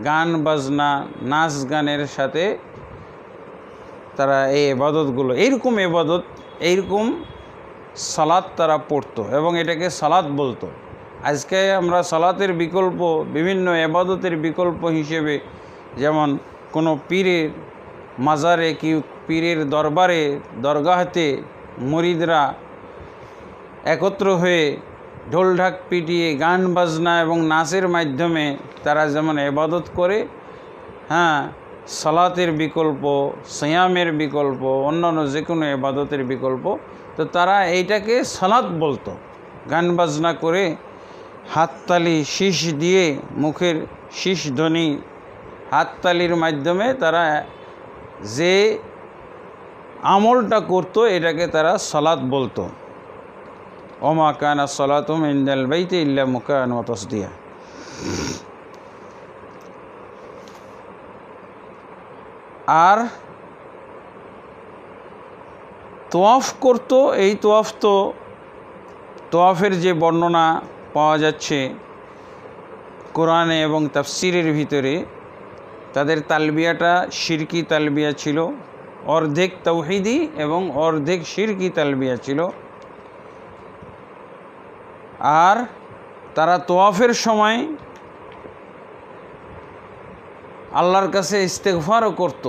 গান বাজনা, নাচ গানের সাথে তারা এই ইবাদতগুলো, এইরকম ইবাদত, এইরকম সালাত তারা পড়তো এবং এটাকে সালাত বলতো। আজকে আমরা সালাতের বিকল্প, বিভিন্ন ইবাদতের বিকল্প হিসেবে, যেমন কোনো পীরের মাজারে কি পীরের দরবারে, দরগাহতে মুরিদরা একত্র হয়ে ঢোল ঢাক পিটিয়ে, গান বাজনা এবং নাচের মাধ্যমে তারা যেমন ইবাদত করে, হ্যাঁ, সালাতের বিকল্প, সিয়ামের বিকল্প, অন্যান্য যে কোনো ইবাদতের বিকল্প, তো তারা এইটাকে সালাত বলতো। গান বাজনা করে, হাততালি, শীষ দিয়ে, মুখের শীষ ধ্বনি, হাততালির মাধ্যমে তারা যে আমলটা করতো এটাকে তারা সালাত বলতো। ওমা কানা সালাতুহুম ইনদাল বাইতি ইল্লা মুকাআন ওয়া তাসদিয়া। আর তোয়াফ করতো। এই তোয়াফ তো তোয়াফের যে বর্ণনা পাওয়া যাচ্ছে কোরআনে এবং তাফসিরের ভিতরে, তাদের তালবিয়াটা শিরকি তালবিয়া ছিল, অর্ধেক তাওহীদি এবং অর্ধেক শিরকি তালবিয়া ছিল। আর তারা তোয়াফের সময় আল্লাহর কাছে ইস্তেগফারও করত,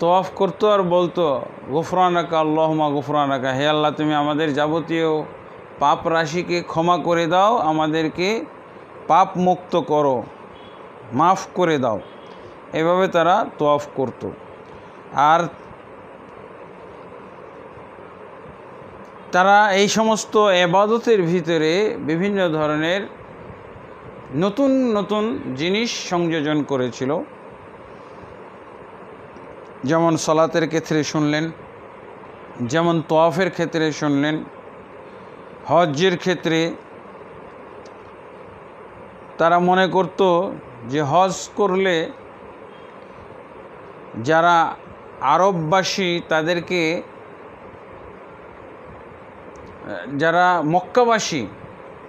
তোয়াফ করতো আর বলতো গুফরানাকা আল্লাহুম্মা গুফরানাকা, হে আল্লাহ তুমি আমাদের যাবতীয় পাপ রাশিকে ক্ষমা করে দাও, আমাদেরকে পাপ মুক্ত করো, মাফ করে দাও। এভাবে তারা তোয়াফ করত। আর তারা এই সমস্ত ইবাদতের ভিতরে বিভিন্ন ধরনের নতুন নতুন জিনিস সংযোজন করেছিল। যেমন সালাতের ক্ষেত্রে শুনলেন, যেমন তোয়াফের ক্ষেত্রে শুনলেন, হজ্জের ক্ষেত্রে তারা মনে করত যে হজ করলে যারা আরববাসী তাদেরকে, যারা মক্কাবাসী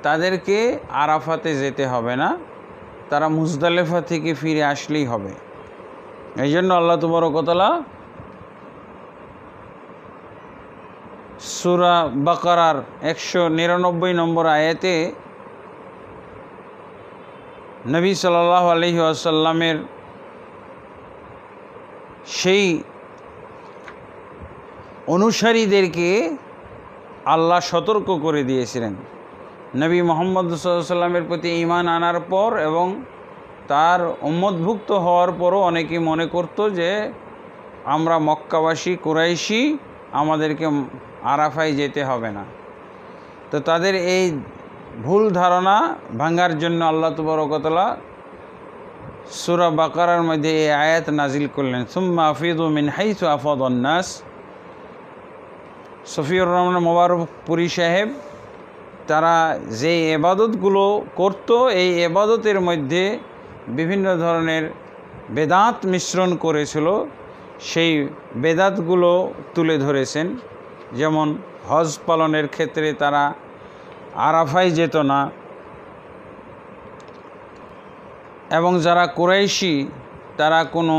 তাদেরকে আরাফাতে যেতে হবে না, তারা মুজদালিফা থেকে ফিরে আসলেই হবে। এই জন্য আল্লাহ তাবারক ওয়া তাআলা সূরা বাকারার 199 নম্বর আয়াতে নবী সাল্লাল্লাহু আলাইহি ওয়াসাল্লামের সেই অনুসারীদেরকে আল্লাহ সতর্ক করে দিয়েছিলেন। নবী মুহাম্মদ সাল্লাল্লাহু আলাইহি ওয়াসাল্লামের প্রতি ঈমান আনার পর এবং তার উম্মতভুক্ত হওয়ার পরও অনেকে মনে করত যে আমরা মক্কাবাসী কুরাইশি, আমাদেরকে আরাফায় যেতে হবে না। তো তাদের এই ভুল ধারণা ভাঙার জন্য আল্লাহ তাবারক ওয়া তাআলা সূরা বাকারার মধ্যে এই আয়াত নাজিল করলেন, সুম্মা আফিদু মিন হাইসু আফাদান নাস। সফিউর রহমান মোবারকপুরী সাহেব তারা যে ইবাদতগুলো করত, এই ইবাদতের মধ্যে বিভিন্ন ধরনের বেদাত মিশ্রণ করেছিল, সেই বেদাতগুলো তুলে ধরেছেন। যেমন হজ পালনের ক্ষেত্রে তারা আরাফায় যেত না, এবং যারা কুরাইশি তারা কোনো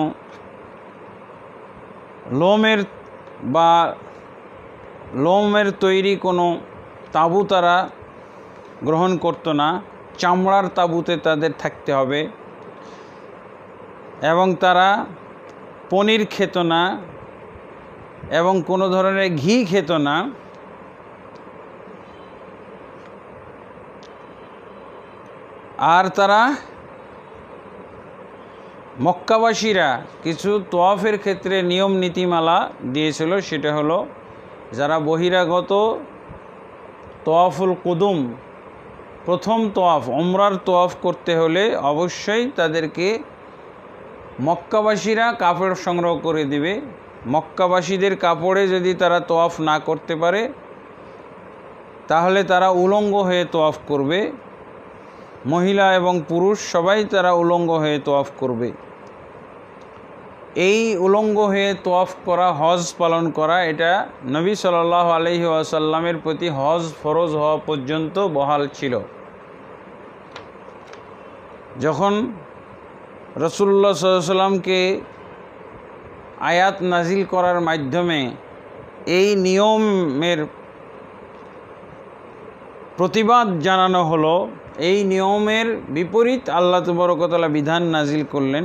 লোমের তৈরি কোনো তাঁবু তারা গ্রহণ করতো না, চামড়ার তাঁবুতে তাদের থাকতে হবে। এবং তারা পনির খেত না এবং কোনো ধরনের ঘি খেত না। আর তারা মক্কাবাসীরা কিছু তোয়াফের ক্ষেত্রে নিয়ম নীতিমালা দিয়েছিল, সেটা হলো যারা বহিরাগত তোয়াফুল কুদুম, প্রথম তোয়াফ উমরার তোয়াফ করতে হলে অবশ্যই তাদেরকে মক্কাবাসীরা কাপড় সংগ্রহ করে দিবে। মক্কাবাসীদের কাপড়ে যদি তারা তোয়াফ না করতে পারে তাহলে তারা উলঙ্গ হয়ে তোয়াফ করবে, মহিলা এবং পুরুষ সবাই তারা উলঙ্গ হয়ে তোয়াফ করবে। এই উলঙ্গ হয়ে তোয়াফ করা, হজ পালন করা, এটা নবী সাল্লাল্লাহু আলাইহি ওয়াসাল্লামের প্রতি হজ ফরজ হওয়া পর্যন্ত বহাল ছিল। যখন রাসূলুল্লাহ সাল্লাল্লাহু আলাইহি ওয়াসাল্লামকে আয়াত নাজিল করার মাধ্যমে এই নিয়মের প্রতিবাদ জানানো হলো, এই নিয়মের বিপরীত আল্লাহ তাবারক ওয়া তাআলা বিধান নাজিল করলেন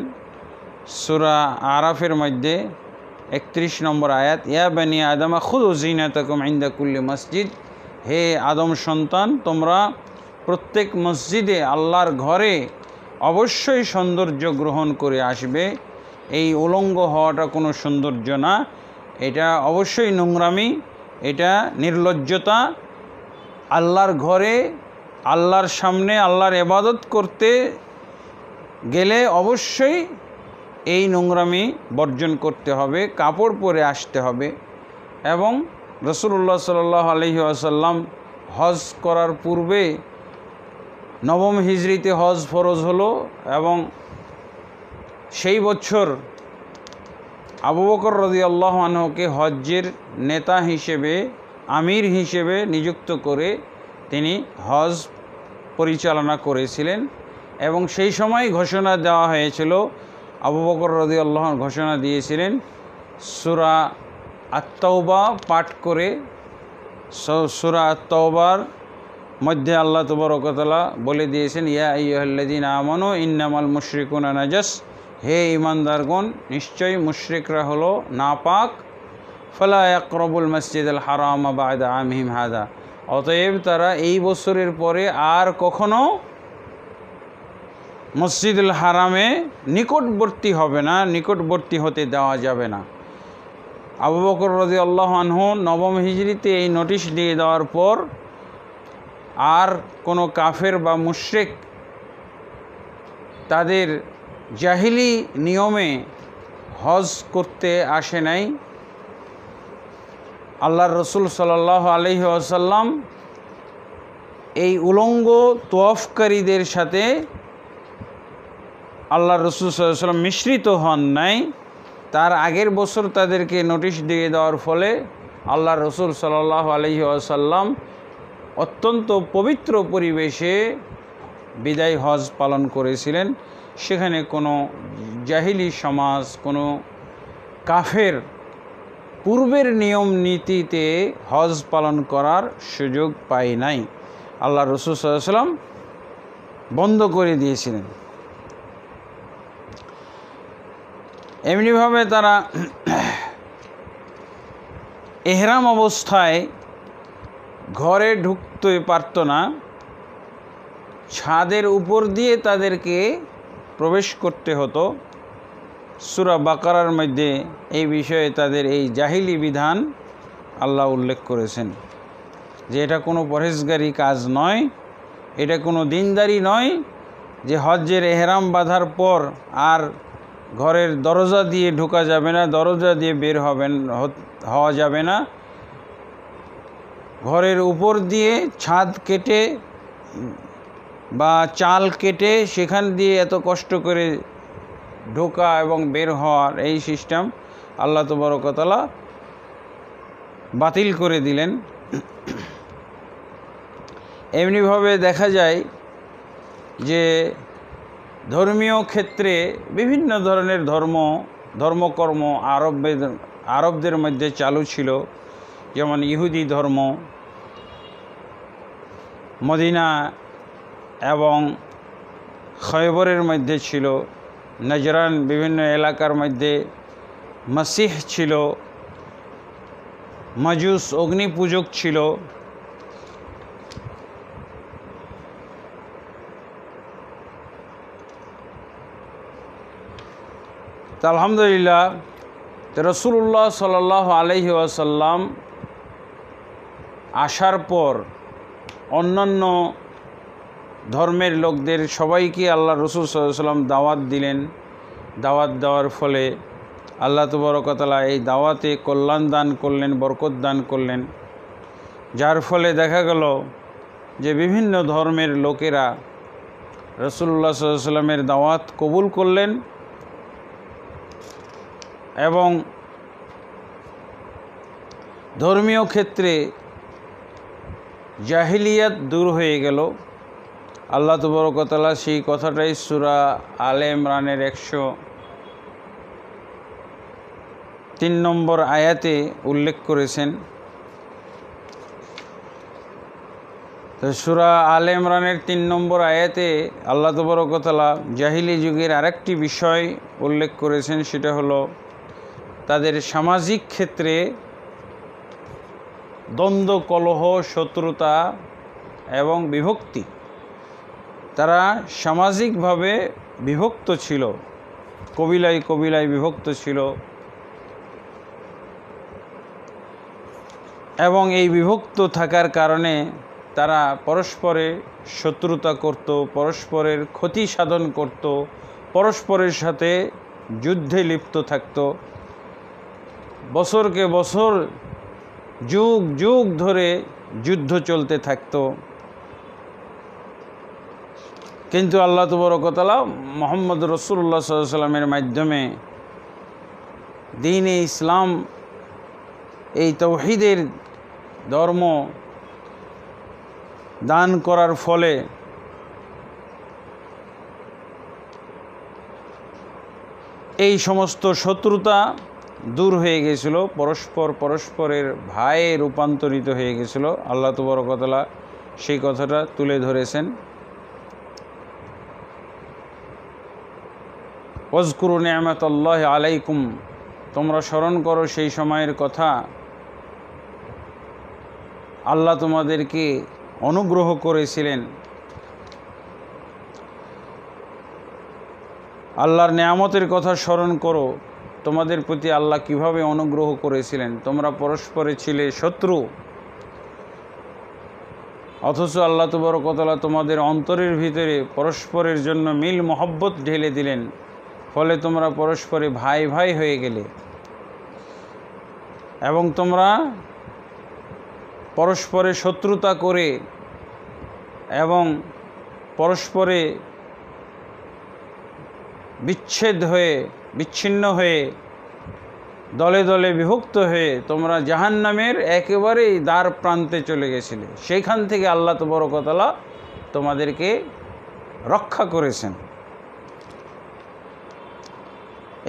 সূরা আরাফের মধ্যে 31 নম্বর আয়াত, ইয়া বানি আদম খুযু যিনাতাকুম ইনদা কুল্লি মসজিদ, হে আদম সন্তান তোমরা প্রত্যেক মসজিদে আল্লাহর ঘরে অবশ্যই সৌন্দর্য গ্রহণ করে আসবে। এই উলঙ্গ হওয়াটা কোনো সৌন্দর্য না, এটা অবশ্যই নোংরামি, এটা নির্লজ্জতা। আল্লাহর ঘরে আল্লাহর সামনে আল্লাহর ইবাদত করতে গেলে অবশ্যই এই নোংরামি বর্জন করতে হবে, কাপড় পরে আসতে হবে। এবং রাসূলুল্লাহ সাল্লাল্লাহু আলাইহি ওয়াসাল্লাম হজ করার পূর্বে 9ম হিজরিতে হজ ফরজ হলো এবং সেই বছর আবু বকর রাদিয়াল্লাহু আনহুকে হজ্জের নেতা হিসেবে, আমির হিসেবে নিযুক্ত করে তিনি হজ পরিচালনা করেছিলেন। এবং সেই সময় ঘোষণা দেওয়া হয়েছিল, আবু বকর রাদিয়াল্লাহু আনহু ঘোষণা দিয়েছিলেন সূরা আত-তাওবা পাঠ করে। সূরা আত-তাওবার মধ্যে আল্লাহ তাবারক ওয়া তাআলা বলে দিয়েছেন, ইয়া আইয়ুহাল্লাযীনা আমানু ইন্নামাল মুশরিকুনা নাজাস, হে ঈমানদারগণ, নিশ্চয়ই মুশরিকরা হলো নাপাক। ফালা ইয়াকরাবুল মসজিদাল হারাম বা'দা আমিহিম হাদা, অতএব তারা এই বছরের পরে আর কখনো মসজিদুল হারামে নিকটবর্তী হবে না, নিকটবর্তী হতে দেওয়া যাবে না। আবু বকর রাদিয়াল্লাহু আনহু নবম হিজরিতে এই নোটিশ দিয়ে দেওয়ার পর আর কোনো কাফের বা মুশরিক তাদের জাহিলি নিয়মে হজ করতে আসে নাই। আল্লাহর রসুল সাল্লাল্লাহু আলাইহি ওয়াসাল্লাম এই উলঙ্গ তোয়াফকারীদের সাথে আল্লাহর রসুল সাল্লাল্লাহু আলাইহি ওয়াসাল্লাম মিশ্রিত হন নাই। তার আগের বছর তাদেরকে নোটিশ দিয়ে দেওয়ার ফলে আল্লাহর রসুল সাল্লাল্লাহু আলাইহি ওয়াসাল্লাম অত্যন্ত পবিত্র পরিবেশে বিদায় হজ পালন করেছিলেন। সেখানে কোনো জাহিলি সমাজ, কোনো কাফের পূর্বের নিয়ম নীতিতে হজ পালন করার সুযোগ পায় নাই। আল্লাহ রসুল সাল্লাল্লাহু আলাইহি ওয়াসাল্লাম বন্ধ করে দিয়েছিলেন। এমনিভাবে তারা এহরাম অবস্থায় ঘরে ঢুকতে পারত না, ছাদের উপর দিয়ে তাদেরকে প্রবেশ করতে হতো। সূরা বাকারার মধ্যে এই বিষয়ে তাদের এই জাহিলি বিধান আল্লাহ উল্লেখ করেছেন যে এটা কোনো পরহেজগারি কাজ নয়, এটা কোনো দিনদারি নয় যে হজ্জের এহরাম বাঁধার পর আর ঘরের দরজা দিয়ে ঢোকা যাবে না, দরজা দিয়ে বের হওয়া যাবে না। ঘরের উপর দিয়ে ছাদ কেটে বা চাল কেটে সেখান দিয়ে এত কষ্ট করে ঢোকা এবং বের হওয়ার এই সিস্টেম আল্লাহ তাবারক ওয়া তাআলা বাতিল করে দিলেন। এমনিভাবে দেখা যায় যে ধর্মীয় ক্ষেত্রে বিভিন্ন ধরনের ধর্মকর্ম আরবদের মধ্যে চালু ছিল। যেমন ইহুদি ধর্ম মদিনা এবং খয়বরের মধ্যে ছিল, নজরান বিভিন্ন এলাকার মধ্যে মসিহ ছিল, মাজুস অগ্নি পূজক ছিল। তো আলহামদুলিল্লাহ, রাসূলুল্লাহ সাল্লাল্লাহু আলাইহি ওয়াসাল্লাম আসার পর অন্যান্য ধর্মের লোকদের সবাইকে আল্লাহ রসুল সাল্লাল্লাহু আলাইহি ওয়াসাল্লাম দাওয়াত দিলেন। দাওয়াত দেওয়ার ফলে আল্লাহ তাবারক ওয়া তাআলা এই দাওয়াতে কল্যাণ দান করলেন, বরকত দান করলেন, যার ফলে দেখা গেল যে বিভিন্ন ধর্মের লোকেরা রাসূলুল্লাহ সাল্লাল্লাহু আলাইহি ওয়াসাল্লামের দাওয়াত কবুল করলেন এবং ধর্মীয় ক্ষেত্রে জাহিলিয়াত দূর হয়ে গেল। আল্লাহ তাবারক ওয়া তাআলা সেই কথাটাই সূরা আলে ইমরানের 103 নম্বর আয়াতে উল্লেখ করেছেন। তো সূরা আলে ইমরানের 3 নম্বর আয়াতে আল্লাহ তাবারক ওয়া তাআলা জাহিলি যুগের আরেকটি বিষয় উল্লেখ করেছেন, সেটা হলো তাদের সামাজিক ক্ষেত্রে দ্বন্দ্ব, কলহ, শত্রুতা এবং বিভক্তি। তারা সামাজিকভাবে বিভক্ত ছিল, কবিলায় কবিলায় বিভক্ত ছিল এবং এই বিভক্ত থাকার কারণে তারা পরস্পরে শত্রুতা করত, পরস্পরের ক্ষতি সাধন করত, পরস্পরের সাথে যুদ্ধে লিপ্ত থাকত। বছরকে বছর, যুগ যুগ ধরে যুদ্ধ চলতে থাকত। কিন্তু আল্লাহ তাবারক ওয়া তাআলা মুহাম্মদ রাসূলুল্লাহ সাল্লাল্লাহু আলাইহি ওয়াসাল্লামের মাধ্যমে দ্বীনে ইসলাম, এই তাওহীদের ধর্ম দান করার ফলে এই সমস্ত শত্রুতা দূর হয়ে গেছিল, পরস্পরের ভাইয়ে রূপান্তরিত হয়ে গেছিল। আল্লাহ তাবারক ওয়া তাআলা সেই কথাটা তুলে ধরেছেন। ওয়াজকুরু নি'মাতাল্লাহি আলাইকুম, তোমরা স্মরণ করো সেই সময়ের কথা, আল্লাহ তোমাদেরকে অনুগ্রহ করেছিলেন। আল্লাহর নেয়ামতের কথা স্মরণ করো, তোমাদের প্রতি আল্লাহ কিভাবে অনুগ্রহ করেছিলেন। তোমরা পরস্পরে ছিলে শত্রু, অথচ আল্লাহ তাবারক ওয়া তাআলা তোমাদের অন্তরের ভিতরে পরস্পরের জন্য মিল মহব্বত ঢেলে দিলেন, ফলে তোমরা পরস্পরে ভাই ভাই হয়ে গেলে এবং তোমরা পরস্পরে শত্রুতা করে এবং পরস্পরে বিচ্ছিন্ন হয়ে দলে দলে বিভক্ত হয়ে তোমরা জাহান্নামের একেবারেই দ্বার প্রান্তে চলে গেছিলে। সেইখান থেকে আল্লাহ তাবারক ওয়া তাআলা তোমাদেরকে রক্ষা করেছেন।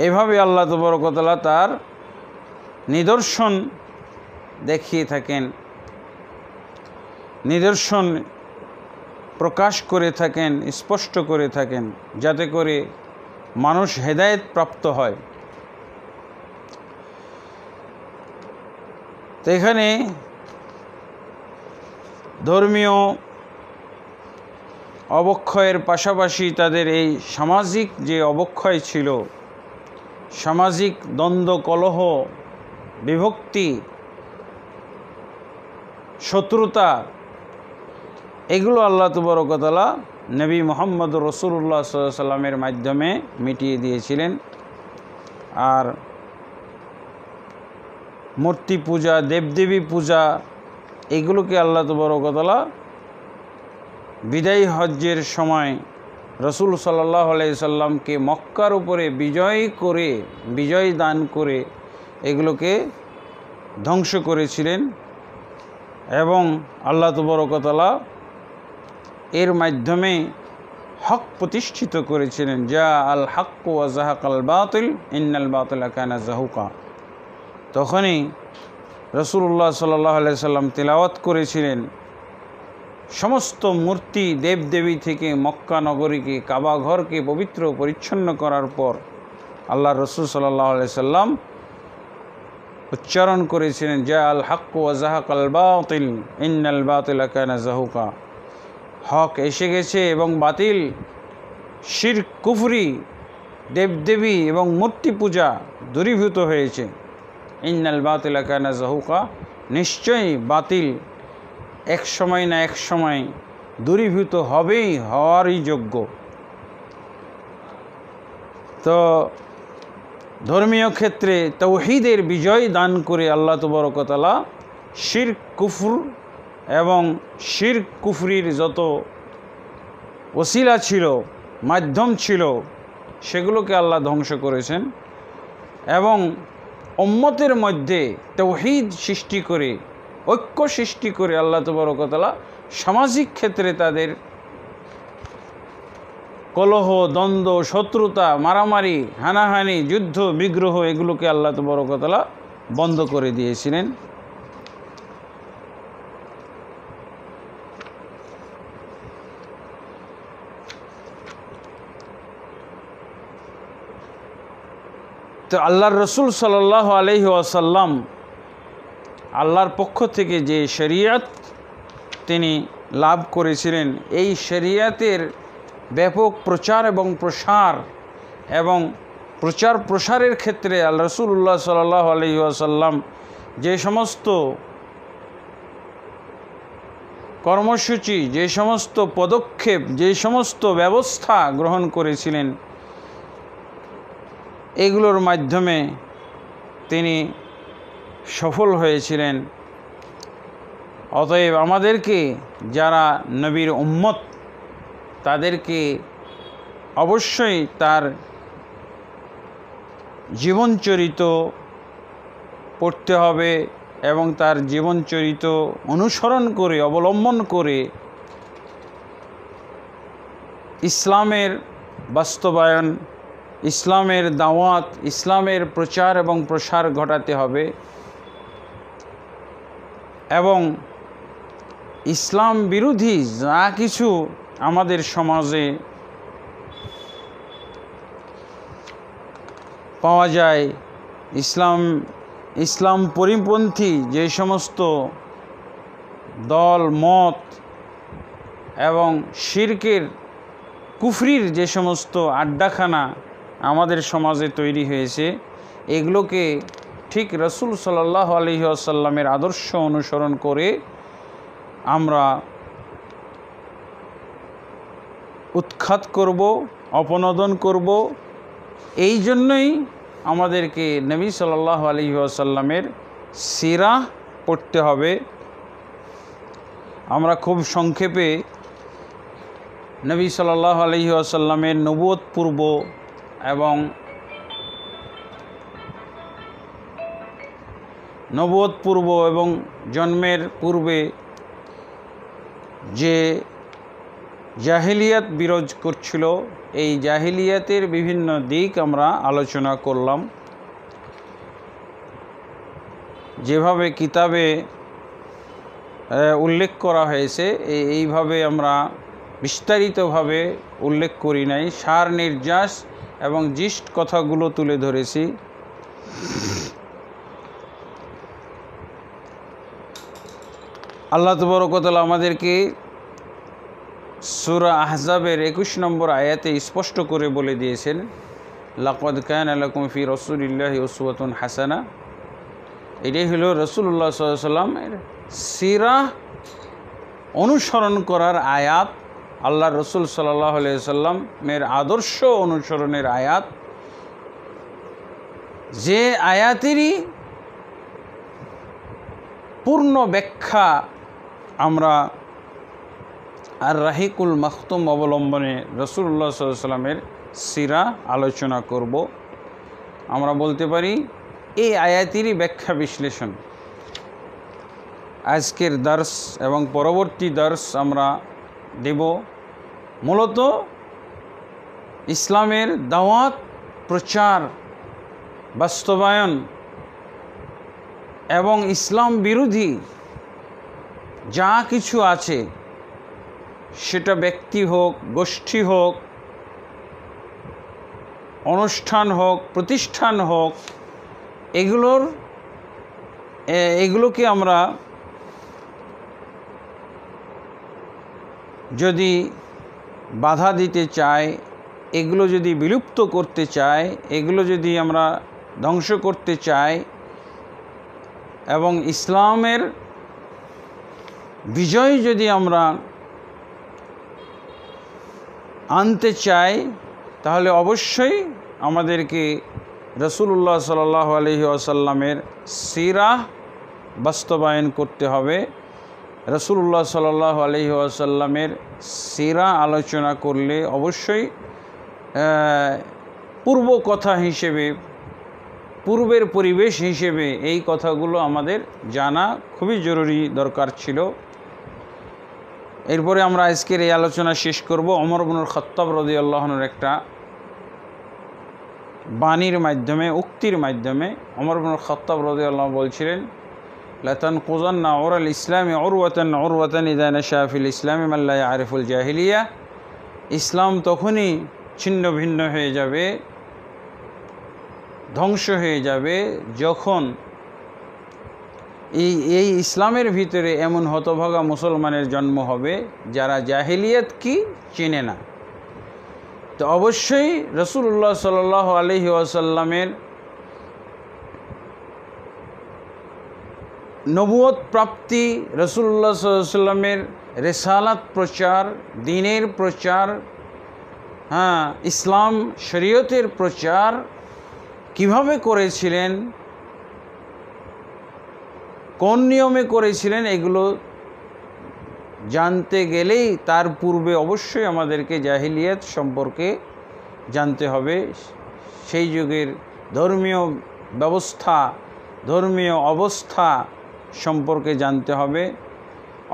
এইভাবে আল্লাহ তাবারক ওয়া তাআলা তার নিদর্শন দেখিয়ে থাকেন, নিদর্শন প্রকাশ করে থাকেন, স্পষ্ট করে থাকেন, যাতে করে মানুষ হেদায়েত প্রাপ্ত হয়। তো এখানে ধর্মীয় অবক্ষয়ের পাশাপাশি তাদের এই সামাজিক যে অবক্ষয় ছিল, সামাজিক দ্বন্দ্ব, কলহ, বিভক্তি, শত্রুতা, এগুলো আল্লাহ তাবারক ওয়া তাআলা নবী মুহাম্মদ রাসূলুল্লাহ সাল্লাল্লাহু আলাইহি সাল্লামের মাধ্যমে মিটিয়ে দিয়েছিলেন। আর মূর্তি পূজা, দেবদেবী পূজা, এগুলোকে আল্লাহ তাবারক ওয়া তাআলা বিদায়ী হজ্জের সময় রাসূল সাল্লাল্লাহু আলাইহি সাল্লামকে মক্কার উপরে বিজয় দান করে এগুলোকে ধ্বংস করেছিলেন এবং আল্লাহ তাবারক ওয়া তাআলা এর মাধ্যমে হক প্রতিষ্ঠিত করেছিলেন। যা আল হক ওয়া যাহাকাল বাতিল ইন্নাল বাতিলা কানা যাহুকা। তখনই রাসূলুল্লাহ সাল্লাল্লাহু আলাইহি সাল্লাম তিলাওয়াত করেছিলেন, সমস্ত মূর্তি দেবদেবী থেকে মক্কা নগরীকে, কাবা ঘরকে পবিত্র পরিচ্ছন্ন করার পর আল্লাহ রসুল সাল্লাল্লাহু আলাইহি সাল্লাম উচ্চারণ করেছিলেন, যা আল হক ওয়া যাহাকাল বাতিল ইন্নাল বাতিলা কানা যাহুকা। হক এসে গেছে এবং বাতিল, শিরক, কুফরি, দেবদেবী এবং মূর্তি পূজা দূরীভূত হয়েছে। ইন্নাল বাতিলা কানা যাহুকা, নিশ্চয়ই বাতিল এক সময় না এক সময় দূরীভূত হওয়ারই যোগ্য। তো ধর্মীয় ক্ষেত্রে তাওহীদের বিজয় দান করে আল্লাহ তাবারক ওয়া তাআলা শিরক, কুফর এবং শিরক কুফরির যত ওসিলা ছিল, মাধ্যম ছিল, সেগুলোকে আল্লাহ ধ্বংস করেছেন এবং উম্মতের মধ্যে তাওহীদ সৃষ্টি করে, ঐক্য সৃষ্টি করে আল্লাহ তাবারক ওয়া তাআলা সামাজিক ক্ষেত্রে তাদের কলহ, দ্বন্দ্ব, শত্রুতা, মারামারি, হানাহানি, যুদ্ধ, বিগ্রহ, এগুলোকে আল্লাহ তাবারক ওয়া তাআলা বন্ধ করে দিয়েছিলেন। তো আল্লাহর রসুল সাল্লাল্লাহু আলাইহি ওয়াসাল্লাম আল্লাহর পক্ষ থেকে যে শরিয়ত তিনি লাভ করেছিলেন, এই শরিয়তের ব্যাপক প্রচার এবং প্রসারের ক্ষেত্রে আল্লাহ রাসূলুল্লাহ সাল্লাল্লাহু আলাইহি ওয়াসাল্লাম যে সমস্ত কর্মসূচি, যে সমস্ত পদক্ষেপ, যে সমস্ত ব্যবস্থা গ্রহণ করেছিলেন, এগুলোর মাধ্যমে তিনি সফল হয়েছিলেন। অতএব আমাদেরকে, যারা নবীর উম্মত, তাদেরকে অবশ্যই তার জীবনচরিত পড়তে হবে এবং তার জীবনচরিত অনুসরণ করে অবলম্বন করে ইসলামের বাস্তবায়ন, ইসলামের দাওয়াত, ইসলামের প্রচার এবং প্রসার ঘটাতে হবে এবং ইসলাম বিরোধী যা কিছু আমাদের সমাজে পাওয়া যায়, ইসলাম পরিপন্থী যে সমস্ত দল মত এবং শিরকের কুফরির যে সমস্ত আড্ডাখানা আমাদের সমাজে তৈরি হয়েছে, এগুলোকে ঠিক রাসূল সাল্লাল্লাহু আলাইহি ওয়াসাল্লামের আদর্শ অনুসরণ করে আমরা উৎখাত করব, অপনোদন করব। এই জন্যই আমাদেরকে নবী সাল্লাল্লাহু আলাইহি ওয়াসাল্লামের সিরাহ পড়তে হবে। আমরা খুব সংক্ষেপে নবী সাল্লাল্লাহু আলাইহি ওয়াসাল্লামের নবুয়ত পূর্ব এবং জন্মের পূর্বে যে জাহিলিয়াত বিরাজ করছিল, এই জাহিলিয়াতের বিভিন্ন দিক আমরা আলোচনা করলাম। যেভাবে কিতাবে উল্লেখ করা হয়েছে এইভাবে আমরা বিস্তারিতভাবে উল্লেখ করি নাই, সার নির্যাস এবং জিষ্ট কথাগুলো তুলে ধরেছি। আল্লাহ তাবারক ওয়া তাআলা আমাদেরকে সূরা আহজাবের 21 নম্বর আয়াতে স্পষ্ট করে বলে দিয়েছেন, লাকাদ কানা লাকুম ফি রাসূলিল্লাহি উসওয়াতুন হাসানা। এটাই হলো রাসূলুল্লাহ সাল্লাল্লাহু আলাইহি ওয়াসাল্লামের সিরাহ অনুসরণ করার আয়াত, আল্লাহ রসুল সাল্লাল্লাহু আলাইহি ওয়াসাল্লামের আদর্শ অনুসরণের আয়াত, যে আয়াতেরই পূর্ণ ব্যাখ্যা আমরা আর রাহিকুল মাখতুম অবলম্বনে রাসূলুল্লাহ সাল্লাল্লাহু আলাইহি ওয়াসাল্লামের সিরা আলোচনা করব। আমরা বলতে পারি এই আয়াতেরই ব্যাখ্যা বিশ্লেষণ আজকের দর্স এবং পরবর্তী দর্স আমরা দেব। মূলত ইসলামের দাওয়াত, প্রচার, বাস্তবায়ন এবং ইসলাম বিরোধী যা কিছু আছে, সেটা ব্যক্তি হোক, গোষ্ঠী হোক, অনুষ্ঠান হোক, প্রতিষ্ঠান হোক, এগুলোকে আমরা যদি বাধা দিতে চাই, এগুলো যদি বিলুপ্ত করতে চাই, এগুলো যদি আমরা ধ্বংস করতে চাই এবং ইসলামের বিজয় যদি আমরা আনতে চাই, তাহলে অবশ্যই আমাদেরকে রাসূলুল্লাহ সাল্লাল্লাহু আলাইহি ওয়াসাল্লামের সিরাহ বাস্তবায়ন করতে হবে। রাসূলুল্লাহ সাল্লাল্লাহু আলাইহি ওয়াসাল্লামের সিরা আলোচনা করলে অবশ্যই পূর্ব কথা হিসেবে, পূর্বের পরিবেশ হিসেবে এই কথাগুলো আমাদের জানা খুবই জরুরি দরকার ছিল। এরপরে আমরা আজকের এই আলোচনা শেষ করব ওমর ইবনুল খাত্তাব রাদিয়াল্লাহু আনহুর একটা বাণীর মাধ্যমে, উক্তির মাধ্যমে। ওমর ইবনুল খাত্তাব রাদিয়াল্লাহু আনহু বলছিলেন, লা তানকুযান্না উরাল ইসলামি উরওয়াতান ইযা নাশা ফিল ইসলামি মান লা ইয়ারিফুল জাহিলিয়া। ইসলাম তখনই ছিন্ন ভিন্ন হয়ে যাবে, ধ্বংস হয়ে যাবে, যখন এই ইসলামের ভিতরে এমন হতভাগা মুসলমানের জন্ম হবে যারা জাহিলিয়াত কি চেনে না। তো অবশ্যই রাসূলুল্লাহ সাল্লাল্লাহু আলাইহি ওয়াসাল্লামের নবুয়ত প্রাপ্তি, রাসূলুল্লাহ সাল্লাল্লাহু আলাইহি ওয়াসাল্লামের রিসালাত প্রচার, দ্বীনের প্রচার, ইসলাম শরীয়তের প্রচার কিভাবে করেছিলেন, কোন নিয়মে করেছিলেন, এগুলো জানতে গেলেই তার পূর্বে অবশ্যই আমাদেরকে জাহিলিয়াত সম্পর্কে জানতে হবে। সেই যুগের ধর্মীয় ব্যবস্থা ধর্মীয় অবস্থা সম্পর্কে জানতে হবে।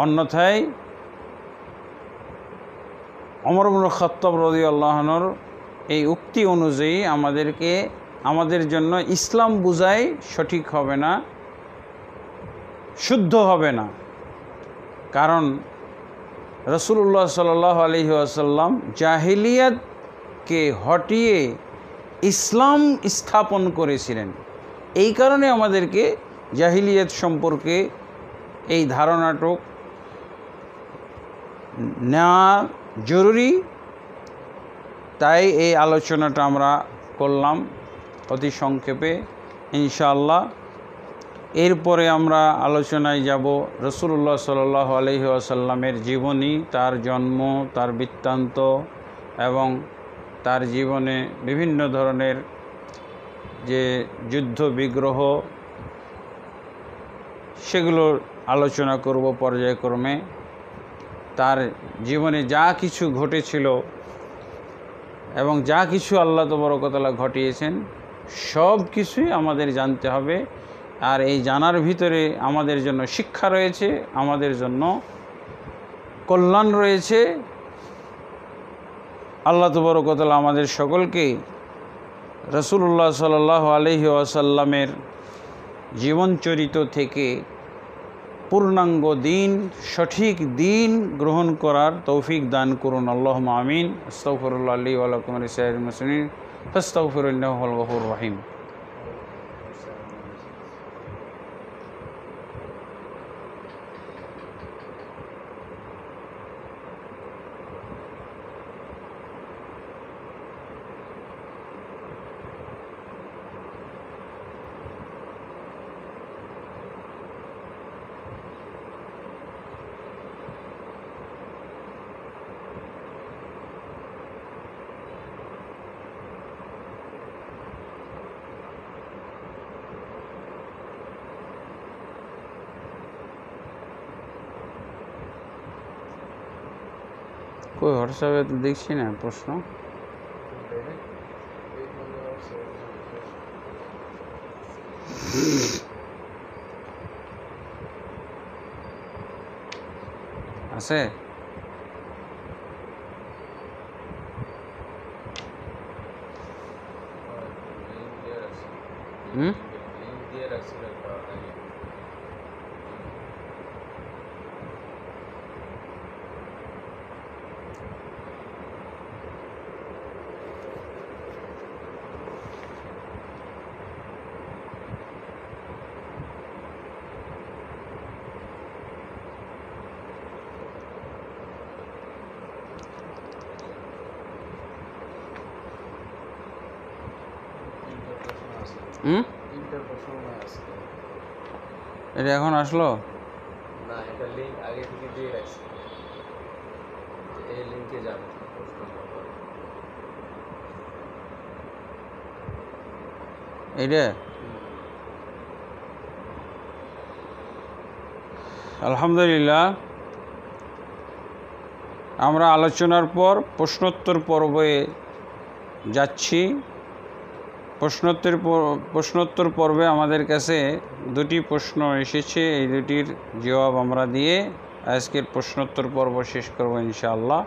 অন্যথায় ওমর ইবনে খাত্তাব রাদিয়াল্লাহু আনহুর এই উক্তি অনুযায়ী আমাদের জন্য ইসলাম বুঝাই সঠিক হবে না, শুদ্ধ হবে না। কারণ রাসূলুল্লাহ সাল্লাল্লাহু আলাইহি ওয়াসাল্লাম জাহিলিয়াতকে হটিয়ে ইসলাম স্থাপন করেছিলেন। এই কারণে আমাদেরকে জাহিলিয়াত সম্পর্কে এই ধারণাটুক নেওয়া জরুরি। তাই এই আলোচনাটা আমরা করলাম অতি সংক্ষেপে। ইনশাআল্লাহ এরপরে আমরা আলোচনায় যাব রাসূলুল্লাহ সাল্লাল্লাহু আলাইহি ওয়াসাল্লামের জীবনী, তার জন্ম, তার বৃত্তান্ত এবং তার জীবনে বিভিন্ন ধরনের যে যুদ্ধ বিগ্রহ, সেগুলো আলোচনা করব পর্যায়ক্রমে। তার জীবনে যা কিছু ঘটেছিল এবং যা কিছু আল্লাহ তাবারক ওয়া তাআলা ঘটিয়েছেন, সব কিছুই আমাদের জানতে হবে। আর এই জানার ভিতরে আমাদের জন্য শিক্ষা রয়েছে, আমাদের জন্য কল্যাণ রয়েছে। আল্লাহ তাবারক ওয়া তাআলা আমাদের সকলকে রাসূলুল্লাহ সাল্লাল্লাহু আলাইহি ওয়াসাল্লামের জীবনচরিত থেকে পূর্ণাঙ্গ দিন, সঠিক দিন গ্রহণ করার তৌফিক দান করুন। আল্লাহুম্মা আমিন। আস্তাগফিরুল্লাহ লি ওয়া লাকুম ওয়া লিসাইরিল মুসলিমিন ফাস্তাগফিরুহু ইন্নাহু হুয়াল গফুরুর রহিম। কই হোয়াটসঅ্যাপে তো দেখছি না প্রশ্ন। আছে? এটা এখন আসলো না, এটা লিংক আগে থেকে দিয়ে রাখছি, এই লিংকে যাবে। এইটা আলহামদুলিল্লাহ, আমরা আলোচনার পর প্রশ্নোত্তর পর্বে যাচ্ছি। প্রশ্নোত্তর পর্বে আমাদের কাছে দুটি প্রশ্ন এসেছে, এই দুটির জবাব আমরা দিয়ে আজকের প্রশ্নোত্তর পর্ব শেষ করব ইনশাআল্লাহ।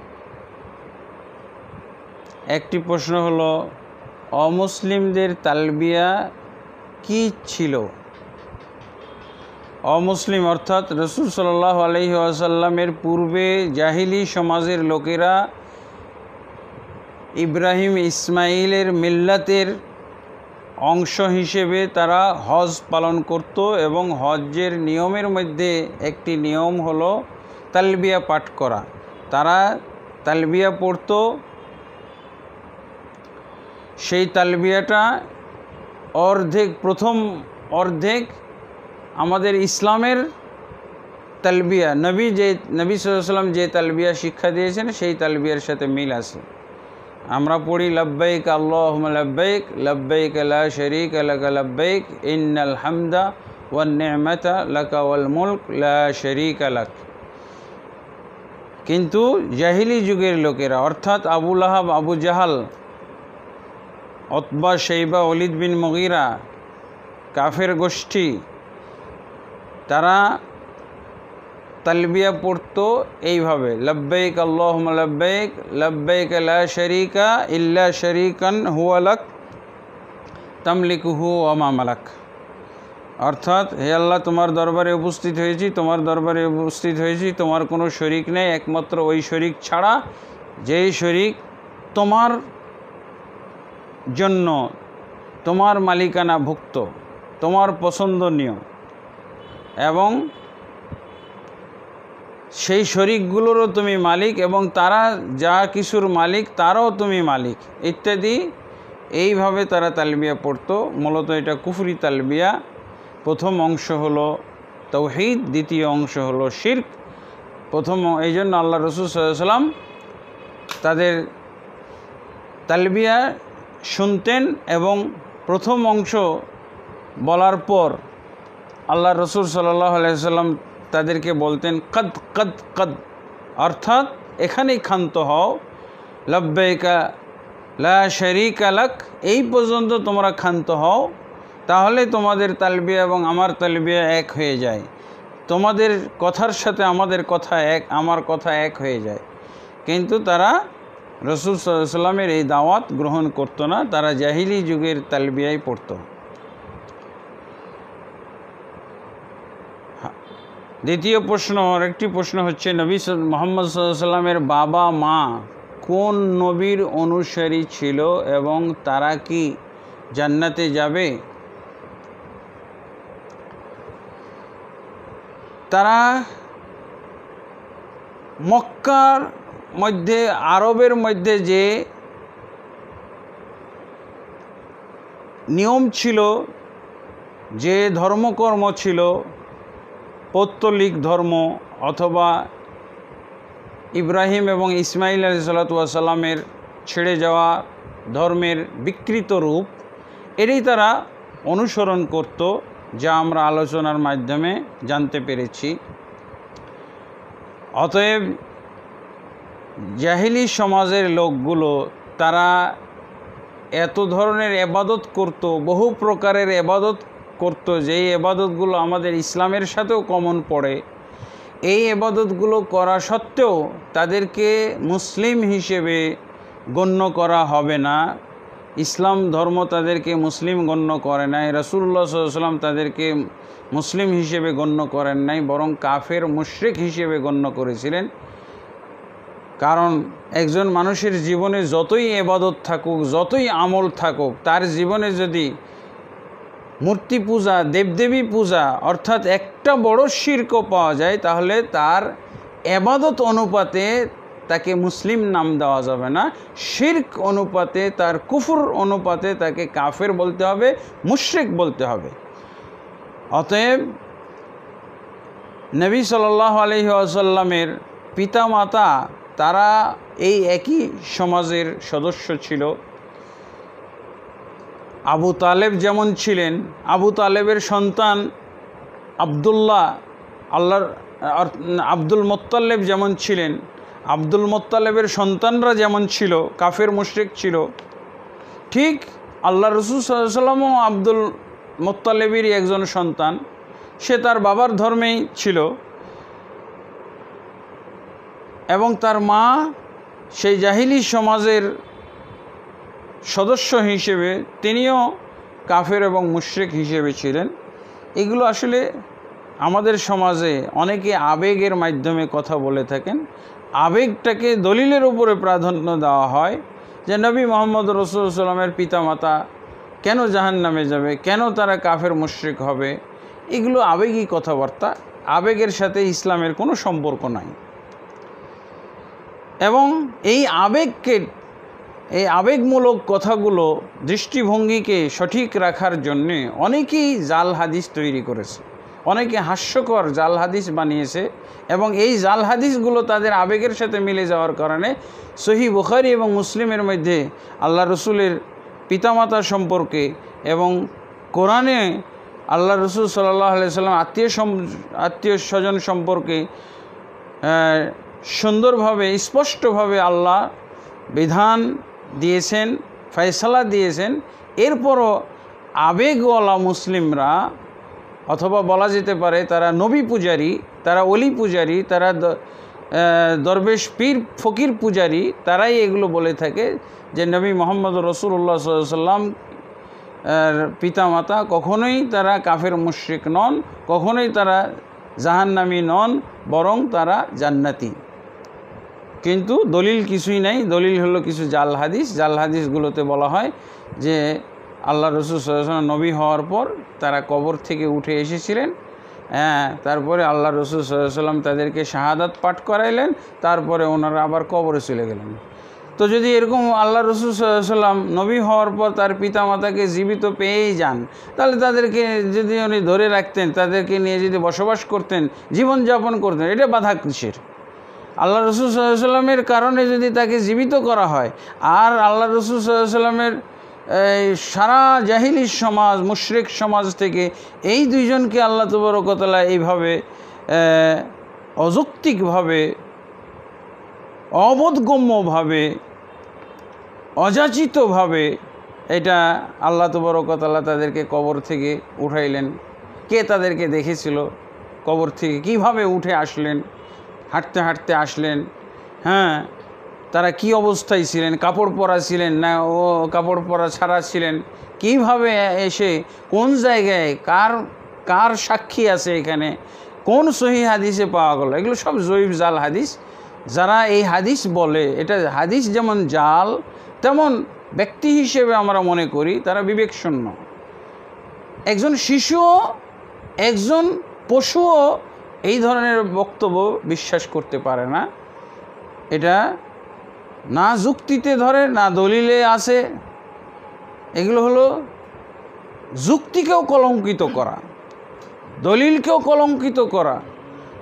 একটি প্রশ্ন হলো, অমুসলিমদের তালবিয়া কি ছিল? অমুসলিম অর্থাৎ রাসূল সাল্লাল্লাহু আলাইহি ওয়াসাল্লামের পূর্বে জাহিলি সমাজের লোকেরা ইব্রাহিম ইসমাইলের মিল্লাতের অংশ হিসেবে তারা হজ পালন করত এবং হজ্জের নিয়মের মধ্যে একটি নিয়ম হলো তালবিয়া পাঠ করা। তারা তালবিয়া পড়ত। সেই তালবিয়াটা প্রথম আমাদের ইসলামের তালবিয়া, নবী সাল্লাল্লাহু আলাইহি ওয়াসাল্লাম যে তালবিয়া শিক্ষা দিয়েছেন সেই তালবিয়ার সাথে মিল আছে। আমরা পড়ি লব্বাইক আল্লাহুম্মা লব্বাইক, লব্বাইক লা শারীকা লাকা লব্বাইক, ইন্নাল হামদা ওয়ান নি'মাতা লাকা ওয়াল মুলক লা শারীকা লাক। কিন্তু জাহিলি যুগের লোকেরা অর্থাৎ আবু লাহাব, আবু জাহাল, উতবা, শাইবা, ওলীদ বিন মুগীরা কাফের গোষ্ঠী তারা তালবিয়া পড়তো এইভাবে, লব্বাইক আল্লাহুম্মা লব্বাইক লব্বাইক লা শারীকা ইল্লা শারীকান হুয়া লাক তামলিকুহু ওয়া মা মালাক। অর্থাৎ, হে আল্লাহ, তোমার দরবারে উপস্থিত হয়েছি, তোমার দরবারে উপস্থিত হয়েছি, তোমার কোনো শরীক নেই একমাত্র ওই শরীক ছাড়া যেই শরীক তোমার জন্য তোমার মালিকানা ভুক্ত, তোমার পছন্দনীয়, এবং সেই শরীকগুলোরও তুমি মালিক, এবং তারা যা কিছুর মালিক তারও তুমি মালিক, ইত্যাদি। এইভাবে তারা তালবিয়া পড়তো। মূলত এটা কুফরি তালবিয়া। প্রথম অংশ হলো তাওহীদ, দ্বিতীয় অংশ হলো শিরক। এই জন্য আল্লাহ রাসূল সাল্লাল্লাহু আলাইহি ওয়াসাল্লাম তাদের তালবিয়া শুনতেন, এবং প্রথম অংশ বলার পর আল্লাহ রাসূল সাল্লাল্লাহু আলাইহি ওয়াসাল্লাম তাদেরকে বলতেন কদ কদ কদ, অর্থাৎ এখানেই ক্ষান্ত হও, লব্বাইকা লা শারীকা লাক, এই পর্যন্ত তোমরা ক্ষান্ত হও, তাহলে তোমাদের তালবিয়া এবং আমার তালবিয়া এক হয়ে যায়, তোমাদের কথার সাথে আমাদের কথা এক, আমার কথা এক হয়ে যায়। কিন্তু তারা রাসূল সাল্লাল্লাহু আলাইহি ওয়াসাল্লামের এই দাওয়াত গ্রহণ করতো না, তারা জাহিলি যুগের তালবিয়াই পড়তো। দ্বিতীয় প্রশ্ন, আরেকটি প্রশ্ন হচ্ছে, নবী মুহাম্মদ সাল্লাল্লাহু আলাইহি ওয়াসাল্লামের বাবা মা কোন নবীর অনুসারী ছিল এবং তারা কি জান্নাতে যাবে? তারা মক্কার মধ্যে, আরবের মধ্যে যে নিয়ম ছিল, যে ধর্মকর্ম ছিল, পৌত্তলিক ধর্ম অথবা ইব্রাহিম এবং ইসমাইল আলাইহিসসালাতু ওয়াস সালামের ছেড়ে যাওয়া ধর্মের বিকৃত রূপ, এরই তারা অনুসরণ করত, যা আমরা আলোচনার মাধ্যমে জানতে পেরেছি। অতএব জাহিলি সমাজের লোকগুলো তারা এত ধরনের এবাদত করত, বহু প্রকারের এবাদত করত, যেই এবাদতগুলো আমাদের ইসলামের সাথেও কমন পড়ে। এই এবাদতগুলো করা সত্ত্বেও তাদেরকে মুসলিম হিসেবে গণ্য করা হবে না। ইসলাম ধর্ম তাদেরকে মুসলিম গণ্য করে নাই, রাসূলুল্লাহ সাল্লাল্লাহু আলাইহি ওয়াসাল্লাম তাদেরকে মুসলিম হিসেবে গণ্য করেন নাই, বরং কাফের মুশরিক হিসেবে গণ্য করেছিলেন। কারণ একজন মানুষের জীবনে যতই এবাদত থাকুক, যতই আমল থাকুক, তার জীবনে যদি মূর্তি পূজা, দেবদেবী পূজা, অর্থাৎ একটা বড় শিরকও পাওয়া যায়, তাহলে তার এবাদত অনুপাতে তাকে মুসলিম নাম দেওয়া যাবে না, শিরক অনুপাতে, তার কুফর অনুপাতে তাকে কাফের বলতে হবে, মুশরিক বলতে হবে। অতএব নবী সাল্লাল্লাহু আলাইহি ওয়াসাল্লামের পিতামাতা তারা এই একই সমাজের সদস্য ছিল। আবু তালেব যেমন ছিলেন, আবু তালেবের সন্তান আবদুল্লাহ, আব্দুল মুত্তালিব যেমন ছিলেন, আব্দুল মুত্তালিবের সন্তানরা যেমন ছিল কাফের মুশরিক ছিল, ঠিক আল্লাহ রাসূল সাল্লাল্লাহু আলাইহি ওয়াসাল্লামও আব্দুল মুত্তালিবেরই একজন সন্তান। সে তার বাবার ধর্মেই ছিল, এবং তার মা সেই জাহিলি সমাজের সদস্য হিসেবে তিনিও কাফের এবং মুশরিক হিসেবে ছিলেন। এগুলো আসলে আমাদের সমাজে অনেকে আবেগের মাধ্যমে কথা বলে থাকেন। আবেগটাকে দলিলের উপরে প্রাধান্য দেওয়া হয়, যে নবী মুহাম্মদ রাসূলুল্লাহ সাল্লাল্লাহু আলাইহি ওয়াসাল্লামের পিতামাতা কেন জাহান্নামে যাবে, কেন তারা কাফের মুশরিক হবে। এগুলো আবেগী কথাবার্তা, আবেগের সাথে ইসলামের কোনো সম্পর্ক নাই। এবং এই আবেগমূলক কথাগুলো, দৃষ্টিভঙ্গিকে সঠিক রাখার জন্যে অনেকেই জাল হাদিস তৈরি করেছে, অনেকে হাস্যকর জাল হাদিস বানিয়েছে, এবং এই জাল হাদিসগুলো তাদের আবেগের সাথে মিলে যাওয়ার কারণে সহিহ বুখারী এবং মুসলিমের মধ্যে আল্লাহ রসুলের পিতামাতা সম্পর্কে এবং কোরআনে আল্লাহ রসুল সাল্লাল্লাহু আলাইহি ওয়াসাল্লাম আত্মীয় স্বজন সম্পর্কে সুন্দরভাবে, স্পষ্টভাবে আল্লাহ বিধান দিয়েছেন, ফয়সালা দিয়েছেন। এরপরও আবেগওয়ালা মুসলিমরা, অথবা বলা যেতে পারে তারা নবী পূজারী, তারা অলি পূজারী, তারা দরবেশ পীর ফকির পূজারী, তারাই এগুলো বলে থাকে যে নবী মোহাম্মদ রসুল্লাহ সাল্লাল্লাহু আলাইহি ওয়াসাল্লাম পিতামাতা কখনোই তারা কাফের মুশরিক নন, কখনোই তারা জাহান্নামী নন, বরং তারা জান্নাতি। কিন্তু দলিল কিছুই নাই। দলিল হলো কিছু জাল হাদিস। জাল হাদিসগুলোতে বলা হয় যে আল্লাহ রসুল সাল্লাল্লাহু আলাইহি ওয়াসাল্লাম নবী হওয়ার পর তারা কবর থেকে উঠে এসেছিলেন, তারপরে আল্লাহ রসুল সাল্লাল্লাহু আলাইহি ওয়াসাল্লাম তাদেরকে শাহাদাত পাঠ করাইলেন, তারপরে ওনারা আবার কবরে চলে গেলেন। তো যদি এরকম আল্লাহ রসুল সাল্লাল্লাহু আলাইহি ওয়াসাল্লাম নবী হওয়ার পর তার পিতামাতাকে জীবিত পেয়েই যান, তাহলে তাদেরকে যদি উনি ধরে রাখতেন, তাদেরকে নিয়ে যদি বসবাস করতেন, জীবনযাপন করতেন, এটা বাধা কিসের? আল্লাহ রসুল সাল্লাল্লাহু আলাইহি ওয়াসাল্লামের কারণে যদি তাকে জীবিত করা হয়, আর আল্লাহ রসুল সাল্লাল্লাহু আলাইহি ওয়াসাল্লামের সারা জাহিলি সমাজ, মুশরিক সমাজ থেকে এই দুইজনকে আল্লাহ তাবারক ওয়া তাআলা এইভাবে অযৌক্তিকভাবে, অবোধগম্যভাবে, অযাচিতভাবে এটা আল্লাহ তাবারক ওয়া তাআলা তাদেরকে কবর থেকে উঠাইলেন। কে তাদেরকে দেখেছিল? কবর থেকে কিভাবে উঠে আসলেন? হাঁটতে হাঁটতে আসলেন। তারা কি অবস্থায় ছিলেন? কাপড় পরা ছিলেন না ও কাপড় পরা ছাড়া ছিলেন? কিভাবে এসে কোন জায়গায় কার সাক্ষী আছে এখানে? কোন সহিহ হাদিসে পাওয়া গেল? এগুলো সব জয়ীফ জাল হাদিস। যারা এই হাদিস বলে, এটা হাদিস যেমন জাল, তেমন ব্যক্তি হিসেবে আমরা মনে করি তারা বিবেকশূন্য। একজন শিশুও, একজন পশুও এই ধরনের বক্তব্য বিশ্বাস করতে পারে না। এটা না যুক্তিতে ধরে, না দলিলে আছে। এগুলো হলো যুক্তিকেও কলঙ্কিত করা, দলিলকেও কলঙ্কিত করা।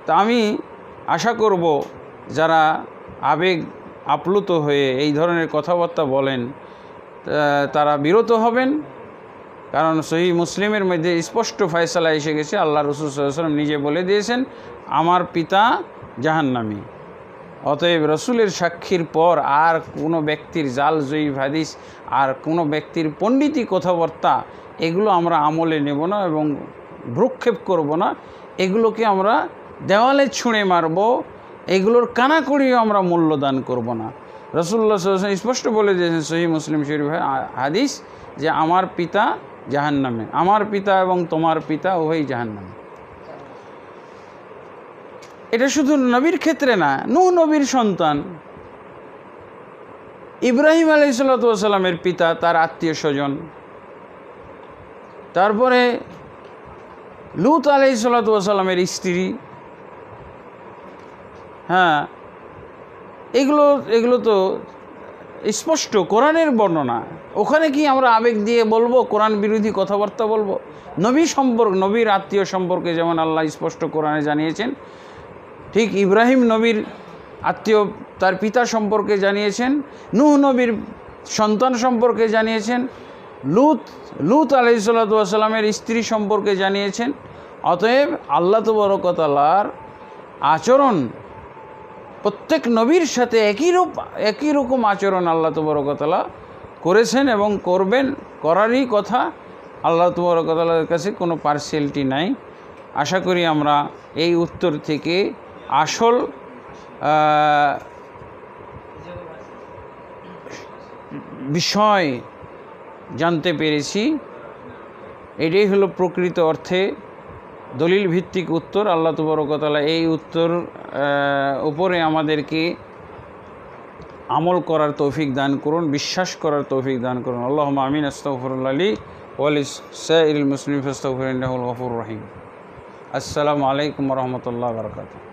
তা আমি আশা করব যারা আবেগ আপ্লুত হয়ে এই ধরনের কথাবার্তা বলেন তারা বিরত হবেন। কারণ সহিহ মুসলিমের মধ্যে স্পষ্ট ফয়সালা এসে গেছে। আল্লাহ রসুল সাল্লাল্লাহু আলাইহি ওয়াসাল্লাম নিজে বলে দিয়েছেন, আমার পিতা জাহান্নামী। অতএব রসুলের সাক্ষীর পর আর কোনো ব্যক্তির জাল জয়ীফ হাদিস, আর কোনো ব্যক্তির পণ্ডিতি কথাবার্তা, এগুলো আমরা আমলে নেব না এবং ভ্রুক্ষেপ করব না। এগুলোকে আমরা দেওয়ালে ছুঁড়ে মারব, এগুলোর কানাকড়িও আমরা মূল্যদান করব না। রাসূলুল্লাহ সাল্লাল্লাহু আলাইহি ওয়াসাল্লাম স্পষ্ট বলে দিয়েছেন সহিহ মুসলিম শরীফ হাদিস যে আমার পিতা জাহান্নামে, আমার পিতা এবং তোমার পিতা উভয়ই জাহান্নামে। এটা শুধু নবীর ক্ষেত্রে না, নূহ নবীর সন্তান ইব্রাহিম আলাইহিসসালাতু ওয়াস সালামের পিতা, তার আত্মীয় স্বজন, তারপরে লূত আলাইহিসসালাতু ওয়াস সালামের স্ত্রী। এগুলো তো স্পষ্ট কোরআনের বর্ণনা। ওখানে কি আমরা আবেগ দিয়ে বলবো, কোরআন বিরোধী কথাবার্তা বলবো? নবীর আত্মীয় সম্পর্কে যেমন আল্লাহ স্পষ্ট কোরআনে জানিয়েছেন, ঠিক ইব্রাহিম নবীর আত্মীয় তার পিতা সম্পর্কে জানিয়েছেন, নূহ নবীর সন্তান সম্পর্কে জানিয়েছেন, লূত আলাইহিসসালাতু ওয়াস সালামের স্ত্রী সম্পর্কে জানিয়েছেন। অতএব আল্লাহ তাবারক ওয়া তাআলার আচরণ প্রত্যেক নবীর সাথে একই রকম আচরণ আল্লাহ তাবারক ওয়া তাআলা করেছেন এবং করবেন, করারই কথা। আল্লাহ তাবারক ওয়া তাআলার কাছে কোনো পার্সিয়ালিটি নাই। আশা করি আমরা এই উত্তর থেকে আসল বিষয় জানতে পেরেছি। এটাই হলো প্রকৃত অর্থে দলিল ভিত্তিক উত্তর। আল্লাহ তাবারক ওয়া তাআলা এই উত্তর উপরে আমাদেরকে আমল করার তৌফিক দান করুন, বিশ্বাস করার তৌফিক দান করুন। আল্লাহুম্মা আমিন। আস্তাগফিরুল্লাহ লি ওয়া লিসাইরিল মুসলিমিন ফাস্তাগফিরুহু ইন্নাহুল গফুরুর রহিম। আসসালামু আলাইকুম ওয়া রাহমাতুল্লাহি ওয়া বারাকাতুহু।